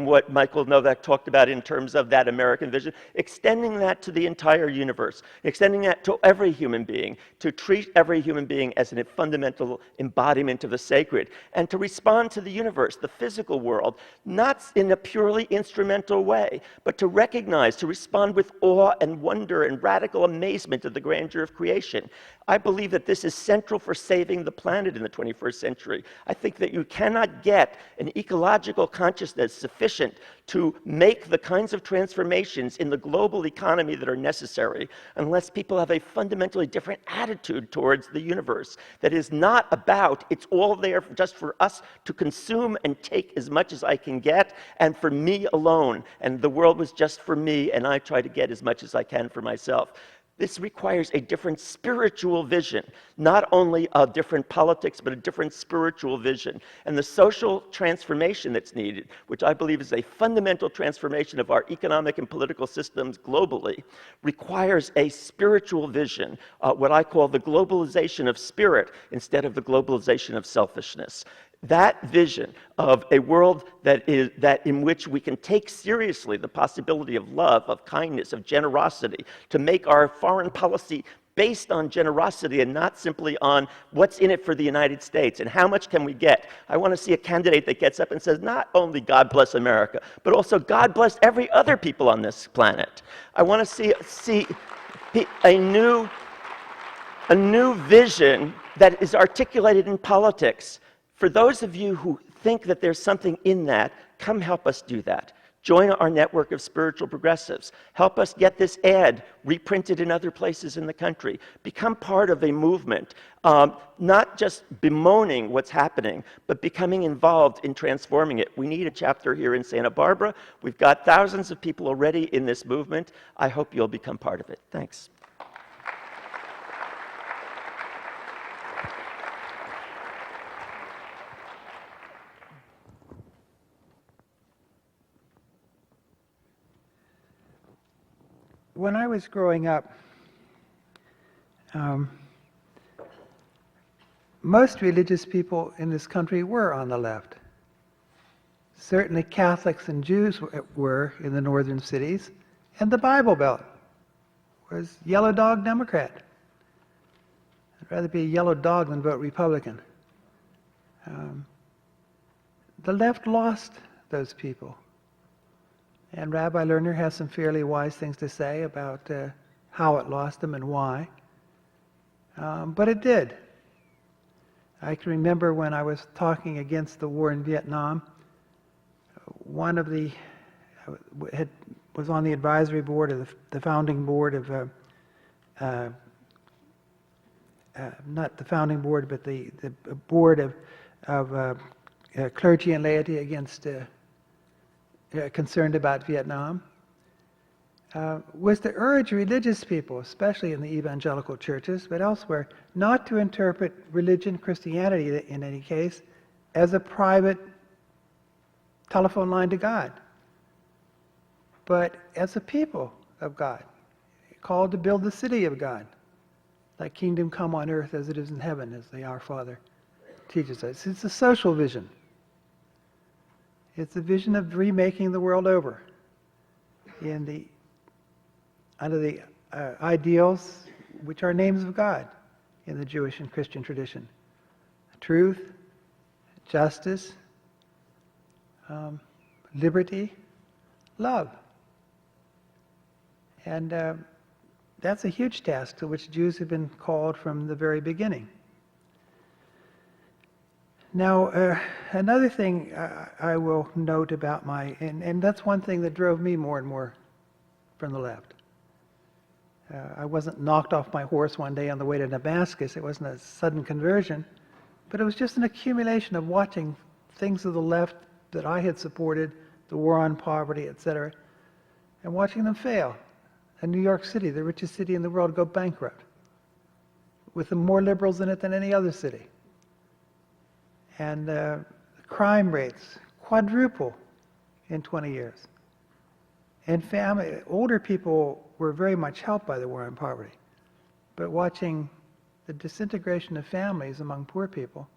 what Michael Novak talked about in terms of that American vision, extending that to the entire universe, extending that to every human being, to treat every human being as a fundamental embodiment of the sacred, and to respond to the universe, the physical world, not in a purely instrumental way, but to recognize, to respond with awe and wonder and radical amazement at the grandeur of creation. I believe that this is central for saving the planet in the 21st century. I think that you cannot get an ecological consciousness sufficient to make the kinds of transformations in the global economy that are necessary unless people have a fundamentally different attitude towards the universe that is not about, it's all there just for us to consume and take as much as I can get, and for me alone, and the world was just for me, and I try to get as much as I can for myself. This requires a different spiritual vision, not only a different politics, but a different spiritual vision. And the social transformation that's needed, which I believe is a fundamental transformation of our economic and political systems globally, requires a spiritual vision, what I call the globalization of spirit instead of the globalization of selfishness. That vision of a world that in which we can take seriously the possibility of love, of kindness, of generosity, to make our foreign policy based on generosity and not simply on what's in it for the United States and how much can we get. I want to see a candidate that gets up and says, not only God bless America, but also God bless every other people on this planet. I want to see a new vision that is articulated in politics. For those of you who think that there's something in that, come help us do that. Join our network of spiritual progressives. Help us get this ad reprinted in other places in the country. Become part of a movement, not just bemoaning what's happening, but becoming involved in transforming it. We need a chapter here in Santa Barbara. We've got thousands of people already in this movement. I hope you'll become part of it. Thanks. When I was growing up, most religious people in this country were on the left. Certainly Catholics and Jews were in the northern cities, and the Bible Belt was yellow dog Democrat. I'd rather be a yellow dog than vote Republican. The left lost those people. And Rabbi Lerner has some fairly wise things to say about how it lost them and why. But it did. I can remember when I was talking against the war in Vietnam, one of the was on the advisory board of the founding board of not the founding board, but the board of clergy and laity against concerned about Vietnam, was to urge religious people, especially in the evangelical churches, but elsewhere, not to interpret religion, Christianity in any case, as a private telephone line to God, but as a people of God, called to build the city of God. Thy kingdom come on earth as it is in heaven, as the Our Father teaches us. It's a social vision. It's a vision of remaking the world over under the ideals which are names of God in the Jewish and Christian tradition. Truth, justice, liberty, love. And that's a huge task to which Jews have been called from the very beginning. Now, another thing I will note about and that's one thing that drove me more and more from the left. I wasn't knocked off my horse one day on the way to Damascus. It wasn't a sudden conversion, but it was just an accumulation of watching things of the left that I had supported, the war on poverty, etc., and watching them fail. And New York City, the richest city in the world, go bankrupt, with more liberals in it than any other city. And crime rates quadruple in 20 years. And older people were very much helped by the war on poverty. But watching the disintegration of families among poor people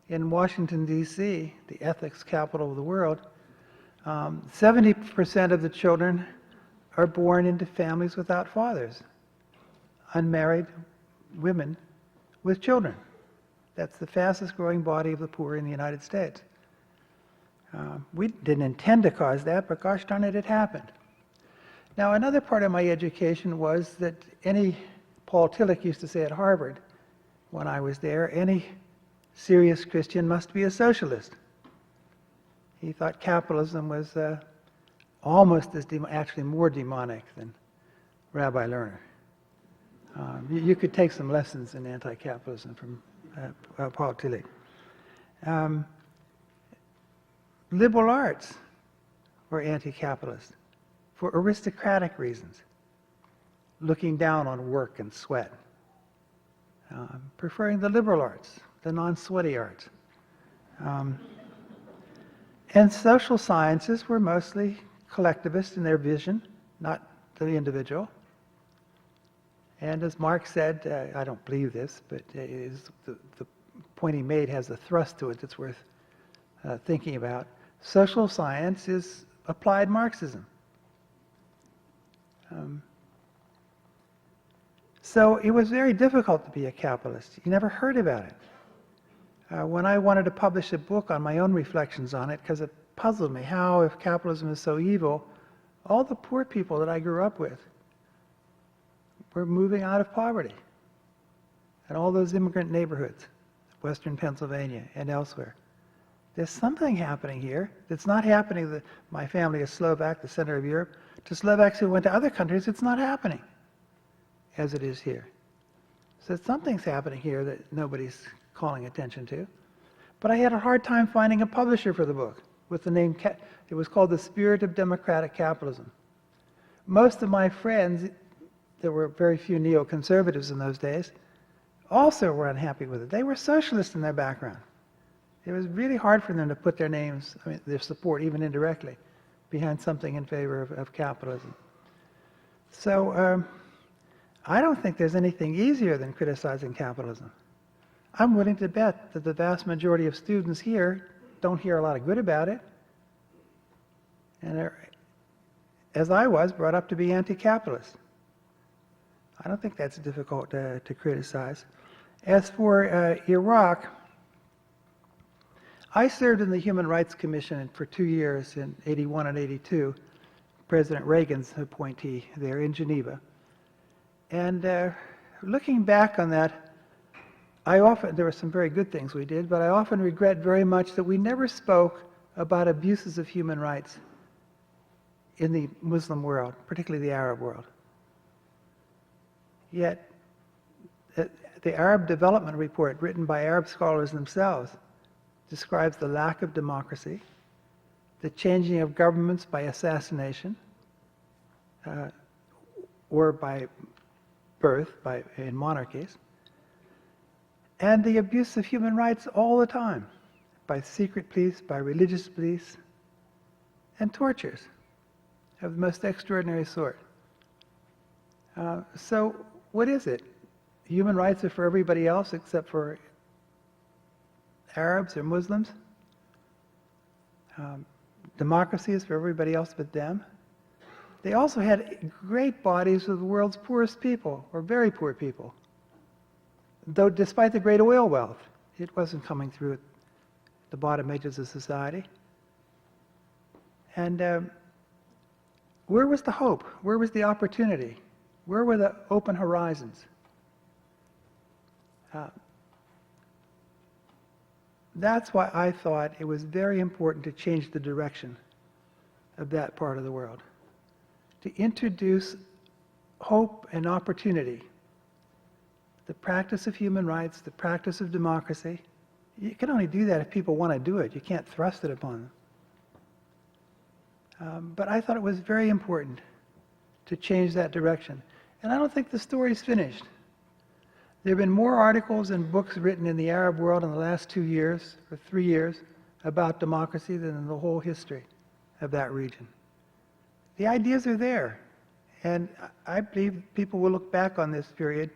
in Washington, D.C., the ethics capital of the world, 70% of the children are born into families without fathers, unmarried women with children. That's the fastest growing body of the poor in the United States. We didn't intend to cause that, but gosh darn it, it happened. Now, another part of my education was that Paul Tillich used to say at Harvard when I was there, any serious Christian must be a socialist. He thought capitalism was almost actually more demonic than Rabbi Lerner. You could take some lessons in anti-capitalism from Paul Tillich. Liberal arts were anti-capitalist for aristocratic reasons, looking down on work and sweat, preferring the liberal arts, the non-sweaty arts. And social sciences were mostly collectivist in their vision, not the individual. And as Marx said, I don't believe this, but the point he made has a thrust to it that's worth thinking about. Social science is applied Marxism. So it was very difficult to be a capitalist. You never heard about it. When I wanted to publish a book on my own reflections on it, because it puzzled me how, if capitalism is so evil, all the poor people that I grew up with were moving out of poverty. And all those immigrant neighborhoods, Western Pennsylvania and elsewhere. There's something happening here that's not happening. My family is Slovak, the center of Europe. To Slovaks who went to other countries, it's not happening as it is here. So something's happening here that nobody's calling attention to. But I had a hard time finding a publisher for the book with the name, it was called The Spirit of Democratic Capitalism. Most of my friends, there were very few neoconservatives in those days, also were unhappy with it. They were socialists in their background. It was really hard for them to put their names, I mean, their support, even indirectly, behind something in favor of capitalism. So I don't think there's anything easier than criticizing capitalism. I'm willing to bet that the vast majority of students here don't hear a lot of good about it. And they're, as I was, brought up to be anti-capitalist. I don't think that's difficult to criticize. As for Iraq, I served in the Human Rights Commission for 2 years in 81 and 82, President Reagan's appointee there in Geneva. And looking back on that, there were some very good things we did, but I often regret very much that we never spoke about abuses of human rights in the Muslim world, particularly the Arab world. Yet, the Arab Development Report, written by Arab scholars themselves, describes the lack of democracy, the changing of governments by assassination, or by birth, in monarchies, and the abuse of human rights all the time, by secret police, by religious police, and tortures of the most extraordinary sort. So what is it? Human rights are for everybody else except for Arabs or Muslims? Democracy is for everybody else but them? They also had great bodies of the world's poorest people, or very poor people. Though despite the great oil wealth, it wasn't coming through at the bottom edges of society. And where was the hope? Where was the opportunity? Where were the open horizons? That's why I thought it was very important to change the direction of that part of the world, to introduce hope and opportunity, the practice of human rights, the practice of democracy. You can only do that if people want to do it. You can't thrust it upon them. But I thought it was very important to change that direction. And I don't think the story's finished. There have been more articles and books written in the Arab world in the last 2 years, or 3 years, about democracy than in the whole history of that region. The ideas are there. And I believe people will look back on this period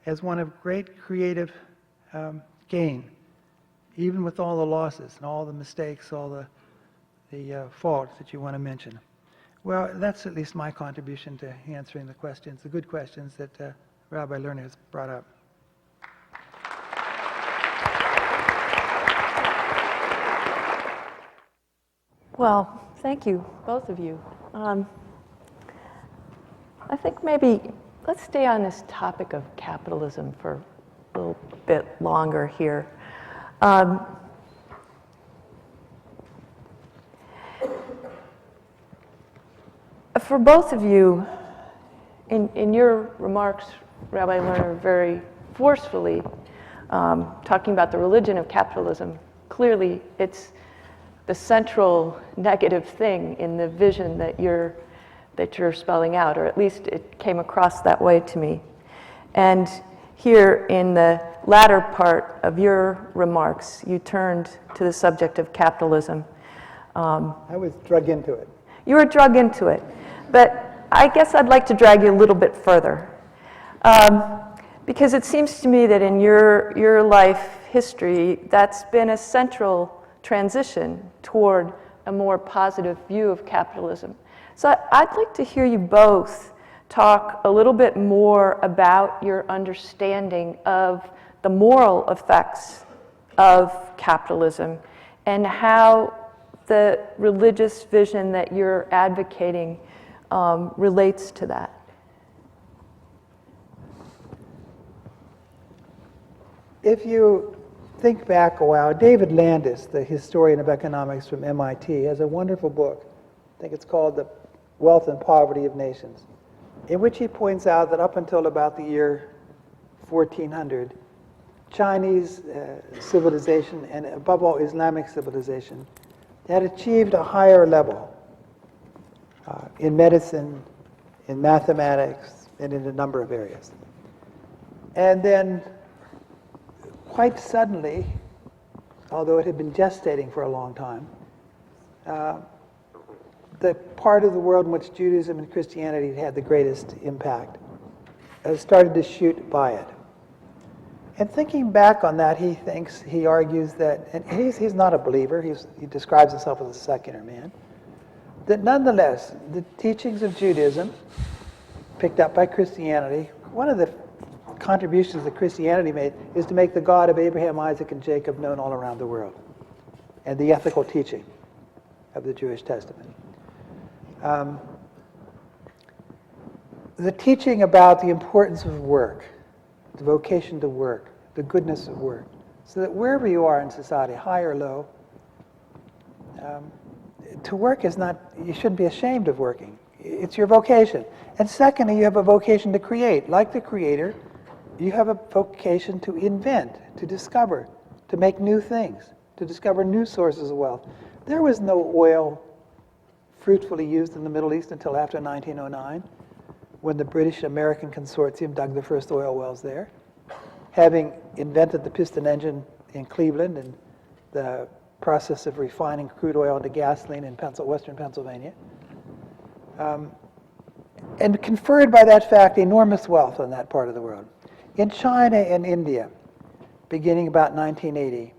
as one of great creative gain, even with all the losses and all the mistakes, all the faults that you want to mention. Well, that's at least my contribution to answering the questions, the good questions that Rabbi Lerner has brought up. Well, thank you, both of you. I think maybe let's stay on this topic of capitalism for a little bit longer here. For both of you, in your remarks, Rabbi Lerner, very forcefully talking about the religion of capitalism, clearly it's the central negative thing in the vision that you're spelling out, or at least it came across that way to me. And here in the latter part of your remarks, you turned to the subject of capitalism. I was drug into it. You were drug into it. But I guess I'd like to drag you a little bit further. Because it seems to me that in your life history, that's been a central transition toward a more positive view of capitalism. So I'd like to hear you both talk a little bit more about your understanding of the moral effects of capitalism and how the religious vision that you're advocating relates to that. if you think back a while, David Landis, the historian of economics from MIT, has a wonderful book. I think it's called The Wealth and Poverty of Nations, in which he points out that up until about the year 1400, Chinese civilization, and above all Islamic civilization, had achieved a higher level in medicine, in mathematics, and in a number of areas. And then, quite suddenly, although it had been gestating for a long time, the part of the world in which Judaism and Christianity had the greatest impact started to shoot by it. And thinking back on that, he argues that, and he's not a believer, he describes himself as a secular man, that nonetheless, the teachings of Judaism, picked up by Christianity, one of the contributions that Christianity made is to make the God of Abraham, Isaac, and Jacob known all around the world, and the ethical teaching of the Jewish Testament. The teaching about the importance of work, the vocation to work, the goodness of work, so that wherever you are in society, high or low, to work is not, you shouldn't be ashamed of working. It's your vocation. And secondly, you have a vocation to create. Like the Creator, you have a vocation to invent, to discover, to make new things, to discover new sources of wealth. There was no oil fruitfully used in the Middle East until after 1909, when the British-American consortium dug the first oil wells there, having invented the piston engine in Cleveland and the process of refining crude oil into gasoline in western Pennsylvania, and conferred by that fact enormous wealth on that part of the world. In China and India, beginning about 1980,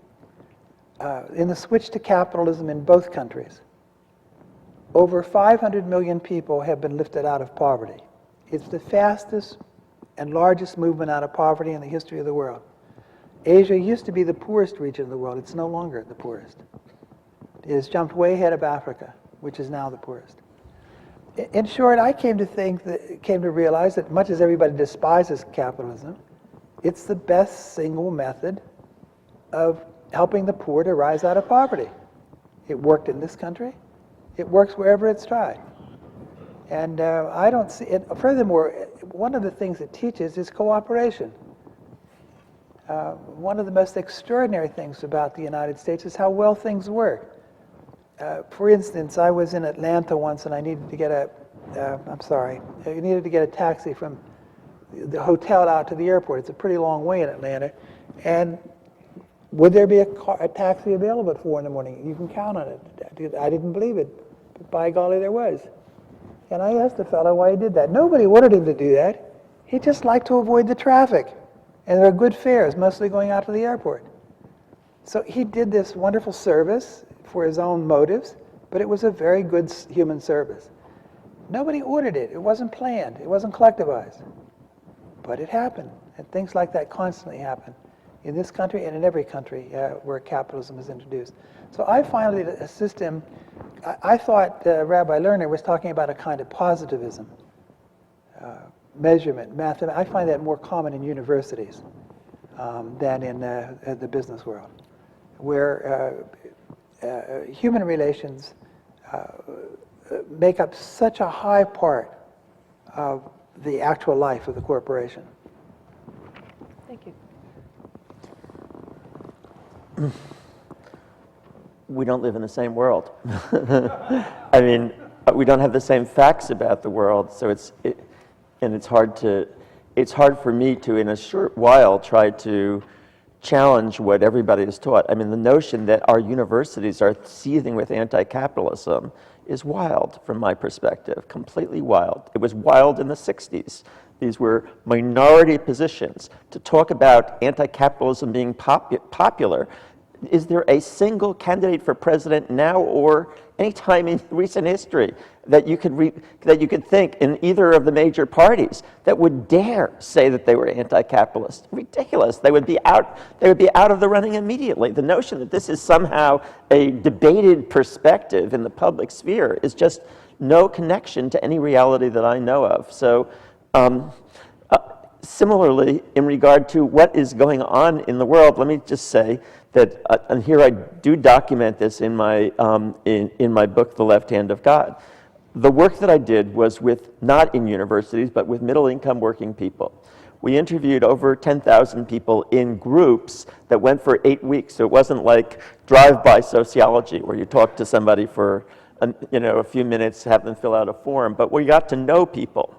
in the switch to capitalism in both countries, over 500 million people have been lifted out of poverty. It's the fastest and largest movement out of poverty in the history of the world. Asia used to be the poorest region of the world. It's no longer the poorest. It has jumped way ahead of Africa, which is now the poorest. In short, I came to realize that much as everybody despises capitalism, it's the best single method of helping the poor to rise out of poverty. It worked in this country. It works wherever it's tried. And I don't see it. Furthermore, one of the things it teaches is cooperation. One of the most extraordinary things about the United States is how well things work. For instance, I was in Atlanta once, and I needed to get a taxi from the hotel out to the airport. It's a pretty long way in Atlanta. And would there be a taxi available at 4 in the morning? You can count on it. I didn't believe it, but by golly, there was. And I asked the fellow why he did that. Nobody ordered him to do that. He just liked to avoid the traffic. And there are good fares, mostly going out to the airport. So he did this wonderful service for his own motives, but it was a very good human service. Nobody ordered it. It wasn't planned. It wasn't collectivized. But it happened. And things like that constantly happen in this country and in every country where capitalism is introduced. So I finally a system, I thought Rabbi Lerner was talking about a kind of positivism, measurement, mathematics. I find that more common in universities than in the business world, where human relations make up such a high part of the actual life of the corporation. Thank you. We don't live in the same world. I mean, we don't have the same facts about the world, so it's hard for me to, in a short while, try to challenge what everybody is taught. I mean, the notion that our universities are seething with anti-capitalism is wild from my perspective, completely wild. It was wild in the 60s. These were minority positions. To talk about anti-capitalism being popular, is there a single candidate for president now or any time in recent history that you could think in either of the major parties that would dare say that they were anti-capitalist? Ridiculous. They would be out of the running immediately. The notion that this is somehow a debated perspective in the public sphere is just no connection to any reality that I know of. So Similarly, in regard to what is going on in the world, let me just say that, and here I do document this in my book, The Left Hand of God. The work that I did was not in universities, but with middle-income working people. We interviewed over 10,000 people in groups that went for 8 weeks. So it wasn't like drive-by sociology where you talk to somebody for a few minutes, have them fill out a form, but we got to know people.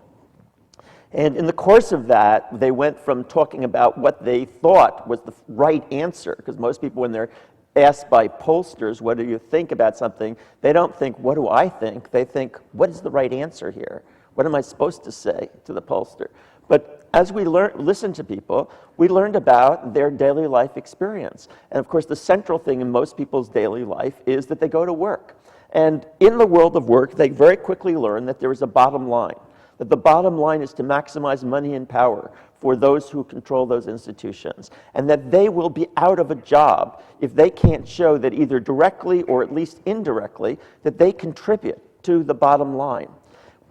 And in the course of that, they went from talking about what they thought was the right answer, because most people, when they're asked by pollsters, what do you think about something, they don't think, what do I think? They think, what is the right answer here? What am I supposed to say to the pollster? But as we listened to people, we learned about their daily life experience. And of course, the central thing in most people's daily life is that they go to work. And in the world of work, they very quickly learn that there is a bottom line, that the bottom line is to maximize money and power for those who control those institutions, and that they will be out of a job if they can't show that either directly or at least indirectly that they contribute to the bottom line.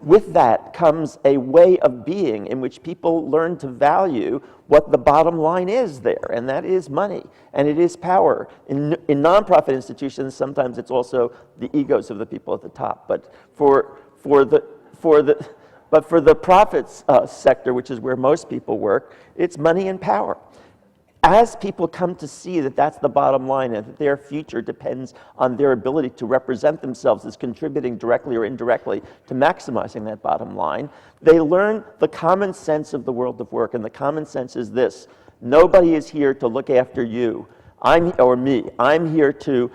With that comes a way of being in which people learn to value what the bottom line is there, and that is money, and it is power. In nonprofit institutions, sometimes it's also the egos of the people at the top. But for the profits sector, which is where most people work, it's money and power. As people come to see that that's the bottom line and that their future depends on their ability to represent themselves as contributing directly or indirectly to maximizing that bottom line, they learn the common sense of the world of work. And the common sense is this: nobody is here to look after you. Or me. I'm here to,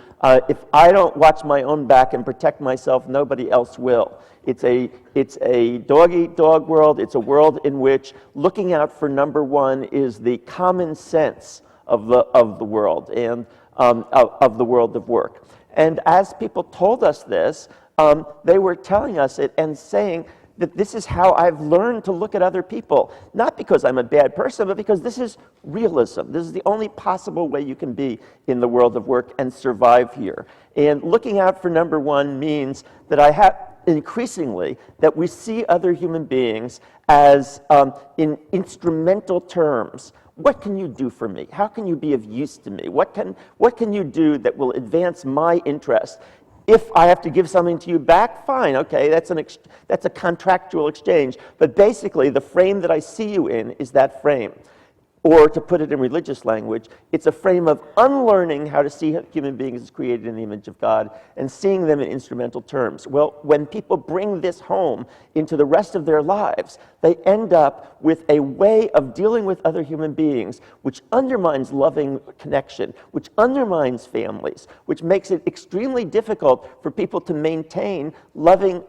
if I don't watch my own back and protect myself, nobody else will. It's a dog-eat-dog world. It's a world in which looking out for number one is the common sense of the world and of the world of work. And as people told us this, they were telling us it and saying that this is how I've learned to look at other people, not because I'm a bad person, but because this is realism. This is the only possible way you can be in the world of work and survive here. And looking out for number one means that I have increasingly that we see other human beings as in instrumental terms. What can you do for me? How can you be of use to me? What can you do that will advance my interest? If I have to give something to you back, fine, okay, that's a contractual exchange. But basically, the frame that I see you in is that frame. Or to put it in religious language, it's a frame of unlearning how to see human beings as created in the image of God and seeing them in instrumental terms. Well, when people bring this home into the rest of their lives, they end up with a way of dealing with other human beings which undermines loving connection, which undermines families, which makes it extremely difficult for people to maintain loving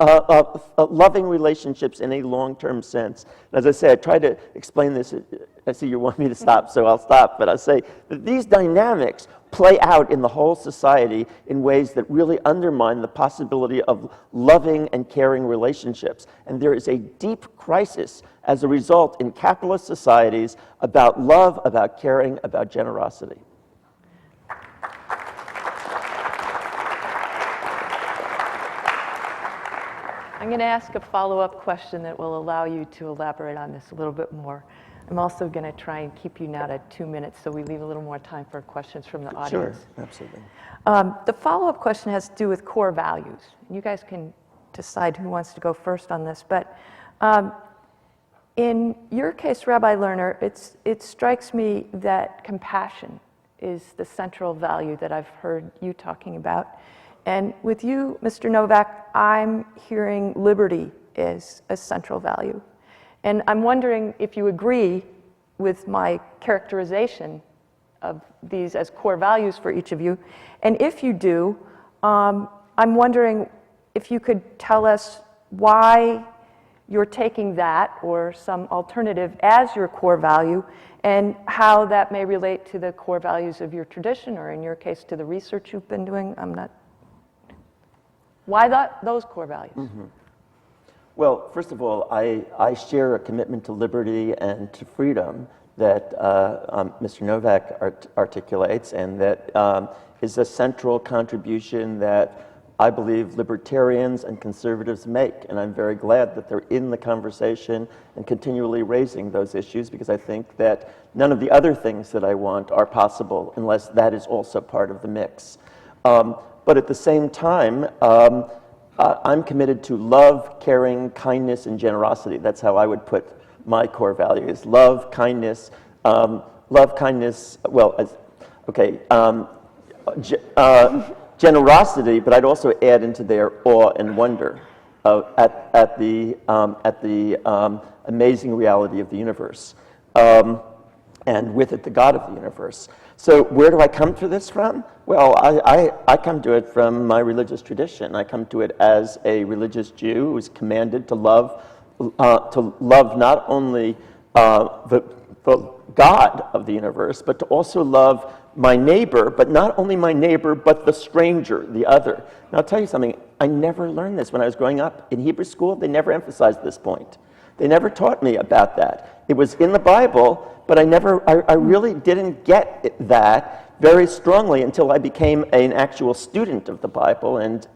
relationships in a long-term sense. And as I say, I try to explain this. I see you want me to stop, so I'll stop. But I'll say that these dynamics play out in the whole society in ways that really undermine the possibility of loving and caring relationships. And there is a deep crisis as a result in capitalist societies about love, about caring, about generosity. I'm going to ask a follow-up question that will allow you to elaborate on this a little bit more. I'm also going to try and keep you now to 2 minutes so we leave a little more time for questions from the audience. Sure, absolutely. The follow-up question has to do with core values. You guys can decide who wants to go first on this. But in your case, Rabbi Lerner, it strikes me that compassion is the central value that I've heard you talking about. And with you, Mr. Novak, I'm hearing liberty is a central value. And I'm wondering if you agree with my characterization of these as core values for each of you. And if you do, I'm wondering if you could tell us why you're taking that or some alternative as your core value, and how that may relate to the core values of your tradition, or in your case, to the research you've been doing. Why those core values? Mm-hmm. Well, first of all, I share a commitment to liberty and to freedom that Mr. Novak articulates, and that is a central contribution that I believe libertarians and conservatives make. And I'm very glad that they're in the conversation and continually raising those issues, because I think that none of the other things that I want are possible unless that is also part of the mix. But at the same time, I'm committed to love, caring, kindness, and generosity. That's how I would put my core values. Love, kindness, generosity, but I'd also add into there awe and wonder at the amazing reality of the universe, and with it the God of the universe. So where do I come to this from? Well, I come to it from my religious tradition. I come to it as a religious Jew who is commanded to love not only the God of the universe, but to also love my neighbor, but not only my neighbor, but the stranger, the other. Now, I'll tell you something. I never learned this when I was growing up. In Hebrew school, they never emphasized this point. They never taught me about that. It was in the Bible, but I really didn't get that very strongly until I became an actual student of the Bible and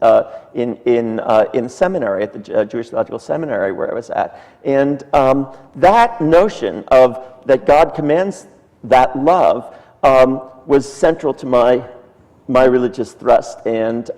in seminary, at the Jewish Theological Seminary where I was at. And that notion of that God commands that love was central to my religious thrust. And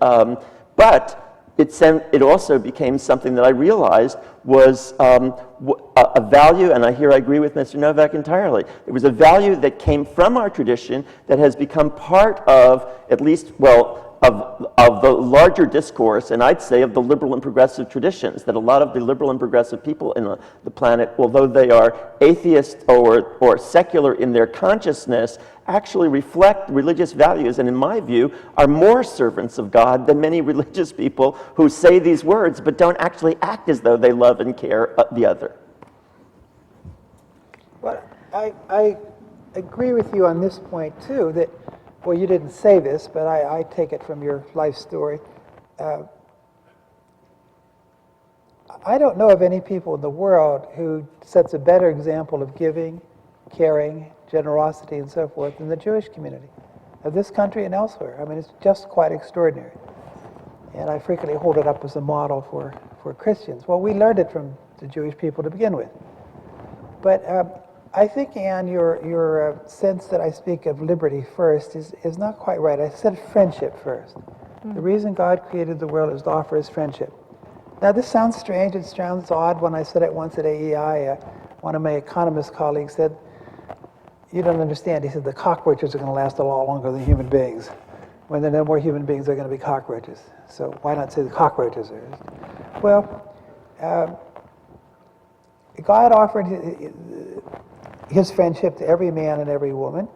but it also became something that I realized was a value, and I agree with Mr. Novak entirely. It was a value that came from our tradition that has become part of, at least, of the larger discourse, and I'd say of the liberal and progressive traditions, that a lot of the liberal and progressive people in the planet, although they are atheist or secular in their consciousness, actually reflect religious values, and in my view, are more servants of God than many religious people who say these words but don't actually act as though they love and care the other. Well, I agree with you on this point, too, that, well, you didn't say this, but I take it from your life story. I don't know of any people in the world who sets a better example of giving, caring, generosity, and so forth than the Jewish community of this country and elsewhere. I mean, it's just quite extraordinary. And I frequently hold it up as a model for Christians. Well, we learned it from the Jewish people to begin with. But I think, Anne, your sense that I speak of liberty first is not quite right. I said friendship first. The reason God created the world is to offer his friendship. Now, this sounds strange. It sounds odd. When I said it once at AEI, one of my economist colleagues said, "You don't understand." He said, "The cockroaches are going to last a lot longer than human beings. When there are no more human beings, they're going to be cockroaches. So why not say the cockroaches are?" Well, God offered his friendship to every man and every woman.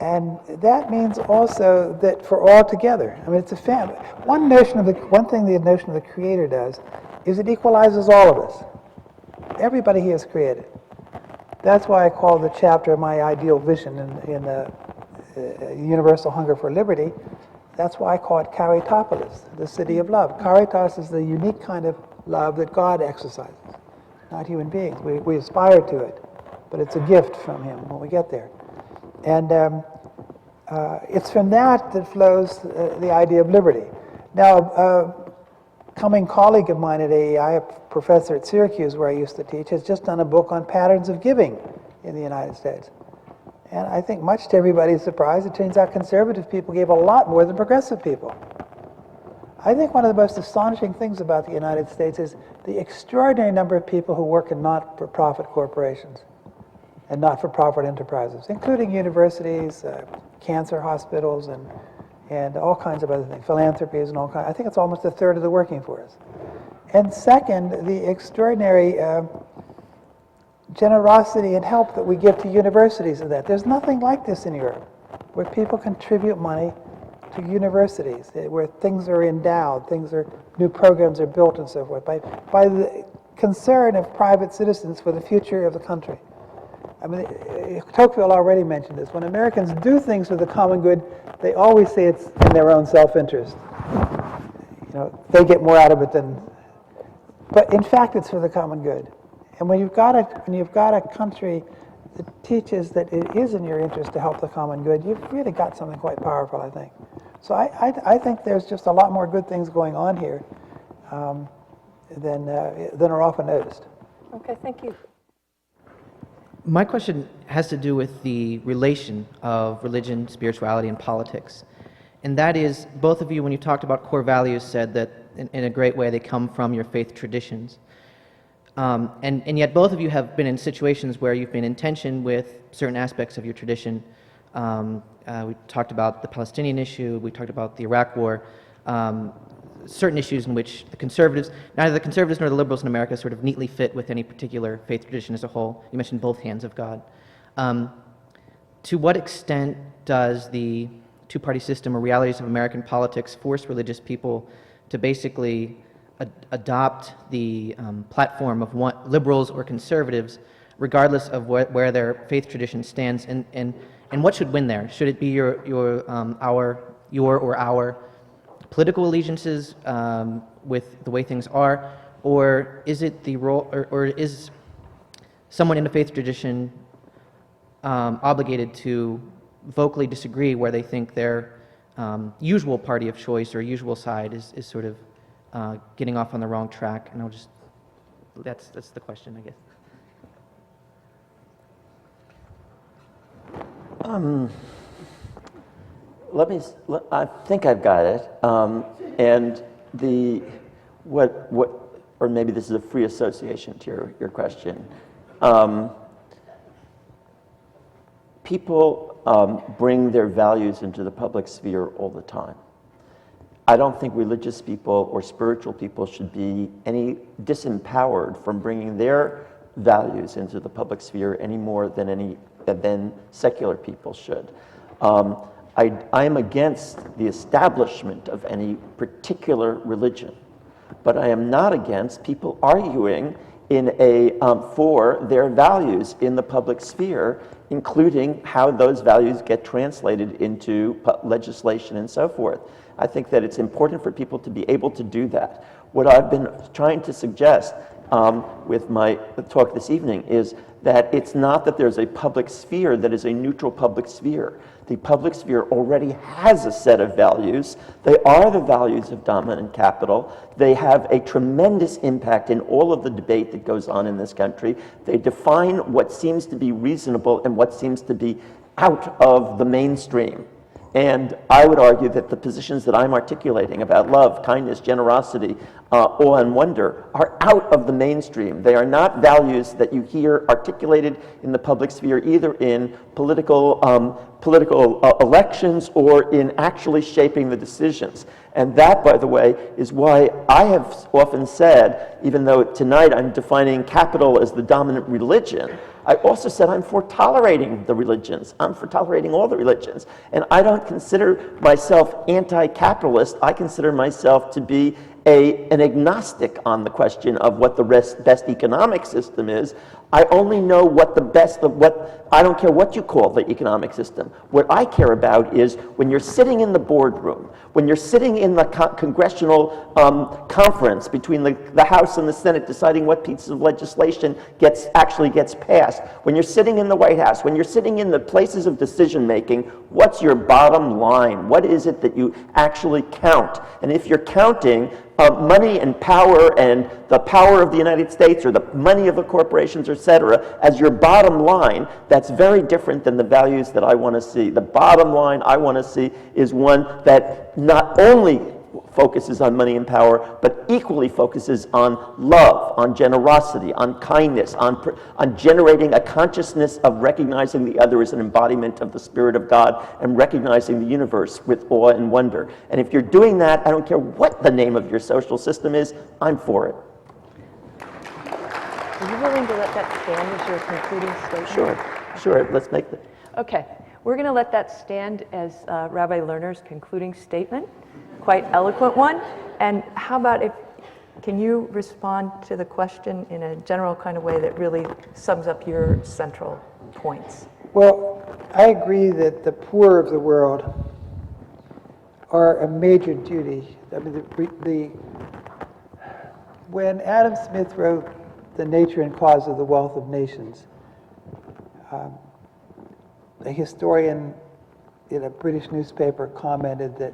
And that means also that for all together. I mean, it's a family. One thing the notion of the Creator does is it equalizes all of us. Everybody he has created. That's why I call the chapter my ideal vision in Universal Hunger for Liberty. That's why I call it Caritapolis, the city of love. Caritas is the unique kind of love that God exercises, not human beings. We aspire to it, but it's a gift from him when we get there. And it's from that flows the idea of liberty. Now, a coming colleague of mine at AEI, a professor at Syracuse where I used to teach, has just done a book on patterns of giving in the United States. And I think much to everybody's surprise, it turns out conservative people gave a lot more than progressive people. I think one of the most astonishing things about the United States is the extraordinary number of people who work in not-for-profit corporations and not-for-profit enterprises, including universities, cancer hospitals, and all kinds of other things, philanthropies and all kinds. I think it's almost a third of the working force. And second, the extraordinary generosity and help that we give to universities and that. There's nothing like this in Europe, where people contribute money to universities, where things are endowed, new programs are built and so forth, by the concern of private citizens for the future of the country. I mean, Tocqueville already mentioned this. When Americans do things for the common good, they always say it's in their own self-interest. They get more out of it than. But in fact, it's for the common good. And when you've got a country that teaches that it is in your interest to help the common good, you've really got something quite powerful, I think. So I think there's just a lot more good things going on here than are often noticed. Okay, thank you. My question has to do with the relation of religion, spirituality, and politics. And that is, both of you, when you talked about core values, said that in a great way they come from your faith traditions. And yet both of you have been in situations where you've been in tension with certain aspects of your tradition. We talked about the Palestinian issue, we talked about the Iraq War, certain issues in which the conservatives, neither the conservatives nor the liberals in America sort of neatly fit with any particular faith tradition as a whole. You mentioned both hands of God. To what extent does the two-party system or realities of American politics force religious people to basically adopt the platform of liberals or conservatives, regardless of where their faith tradition stands, and what should win there? Should it be your or our political allegiances with the way things are, or is it the role, or is someone in a faith tradition obligated to vocally disagree where they think their usual party of choice or usual side is sort of getting off on the wrong track? And that's the question, I guess. I think I've got it. And or maybe this is a free association to your question. People bring their values into the public sphere all the time. I don't think religious people or spiritual people should be any disempowered from bringing their values into the public sphere any more than secular people should. I am against the establishment of any particular religion, but I am not against people arguing for their values in the public sphere, including how those values get translated into legislation and so forth. I think that it's important for people to be able to do that. What I've been trying to suggest with my talk this evening is that it's not that there's a public sphere that is a neutral public sphere. The public sphere already has a set of values. They are the values of dominant capital. They have a tremendous impact in all of the debate that goes on in this country. They define what seems to be reasonable and what seems to be out of the mainstream. And I would argue that the positions that I'm articulating about love, kindness, generosity, awe and wonder are out of the mainstream. They are not values that you hear articulated in the public sphere, either in political elections or in actually shaping the decisions. And that, by the way, is why I have often said, even though tonight I'm defining capital as the dominant religion, I also said I'm for tolerating the religions. I'm for tolerating all the religions. And I don't consider myself anti-capitalist. I consider myself to be an agnostic on the question of what the best economic system is. I only know what the best of what, I don't care what you call the economic system. What I care about is when you're sitting in the boardroom, when you're sitting in the congressional conference between the House and the Senate deciding what pieces of legislation actually gets passed, when you're sitting in the White House, when you're sitting in the places of decision making, what's your bottom line? What is it that you actually count? And if you're counting money and power and the power of the United States or the money of the corporations, etc., as your bottom line, that's very different than the values that I want to see. The bottom line I want to see is one that not only focuses on money and power, but equally focuses on love, on generosity, on kindness, on generating a consciousness of recognizing the other as an embodiment of the Spirit of God and recognizing the universe with awe and wonder. And if you're doing that, I don't care what the name of your social system is, I'm for it. Are you willing to let that stand as your concluding statement? Sure. Let's make the... Okay. We're going to let that stand as Rabbi Lerner's concluding statement. Quite eloquent one. And how about can you respond to the question in a general kind of way that really sums up your central points? Well, I agree that the poor of the world are a major duty. I mean, when Adam Smith wrote The Nature and Cause of the Wealth of Nations, a historian in a British newspaper commented that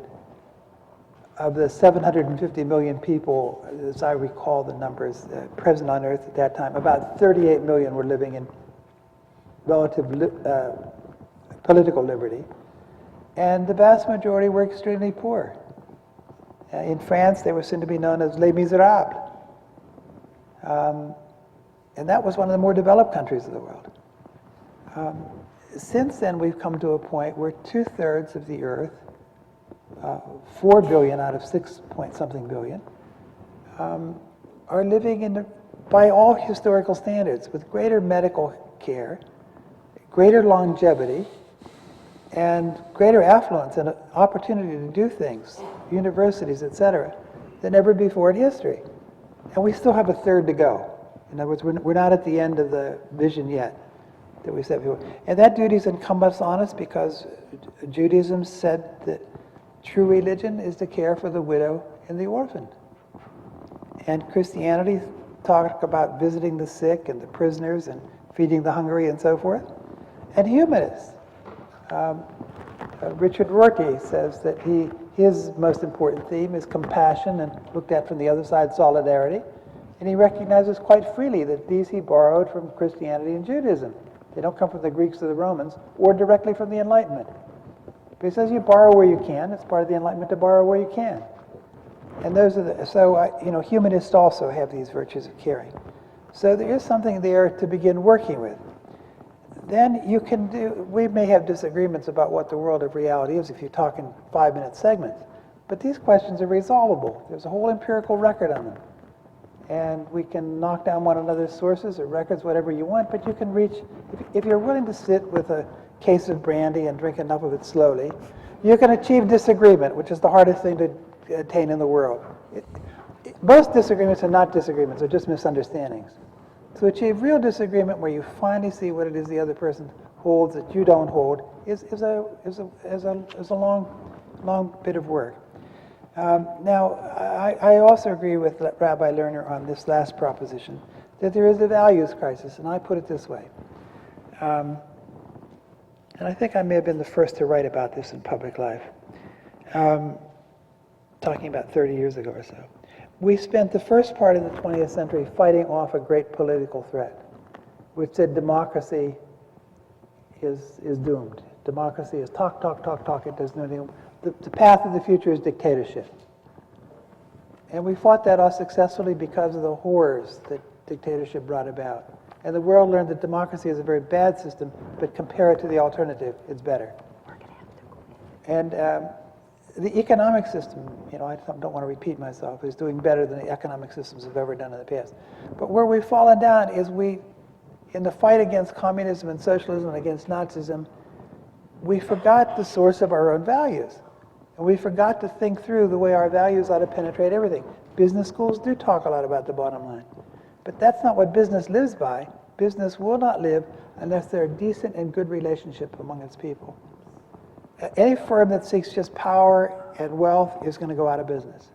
of the 750 million people, as I recall the numbers, present on Earth at that time, about 38 million were living in relative political liberty. And the vast majority were extremely poor. In France, they were soon to be known as les miserables. And that was one of the more developed countries of the world. Since then, we've come to a point where 2/3 of the Earth, 4 billion out of 6-point-something billion, are living by all historical standards with greater medical care, greater longevity, and greater affluence and opportunity to do things, universities, etc., than ever before in history. And we still have a third to go. In other words, we're not at the end of the vision yet that we set before. And that duty is incumbent on us because Judaism said that true religion is to care for the widow and the orphan. And Christianity talked about visiting the sick and the prisoners and feeding the hungry and so forth. And humanists. Richard Rorty says that his most important theme is compassion, and looked at from the other side, solidarity. And he recognizes quite freely that these he borrowed from Christianity and Judaism. They don't come from the Greeks or the Romans, or directly from the Enlightenment. But he says you borrow where you can. It's part of the Enlightenment to borrow where you can. And those are humanists also have these virtues of caring. So there is something there to begin working with. Then we may have disagreements about what the world of reality is if you talk in 5-minute segments. But these questions are resolvable. There's a whole empirical record on them. And we can knock down one another's sources or records, whatever you want, but you can reach, if you're willing to sit with a case of brandy and drink enough of it slowly, you can achieve disagreement, which is the hardest thing to attain in the world. Most disagreements are not disagreements, they're just misunderstandings. To achieve real disagreement where you finally see what it is the other person holds that you don't hold is a long bit of work. Now, I also agree with Rabbi Lerner on this last proposition, that there is a values crisis, and I put it this way. And I think I may have been the first to write about this in public life, talking about 30 years ago or so. We spent the first part of the 20th century fighting off a great political threat, which said democracy is doomed. Democracy is talk, it does nothing. The path of the future is dictatorship. And we fought that off successfully because of the horrors that dictatorship brought about. And the world learned that democracy is a very bad system, but compare it to the alternative, it's better. And the economic system, I don't want to repeat myself, is doing better than the economic systems have ever done in the past. But where we've fallen down is in the fight against communism and socialism and against Nazism, we forgot the source of our own values. And we forgot to think through the way our values ought to penetrate everything. Business schools do talk a lot about the bottom line. But that's not what business lives by. Business will not live unless there are decent and good relationships among its people. Any firm that seeks just power and wealth is going to go out of business.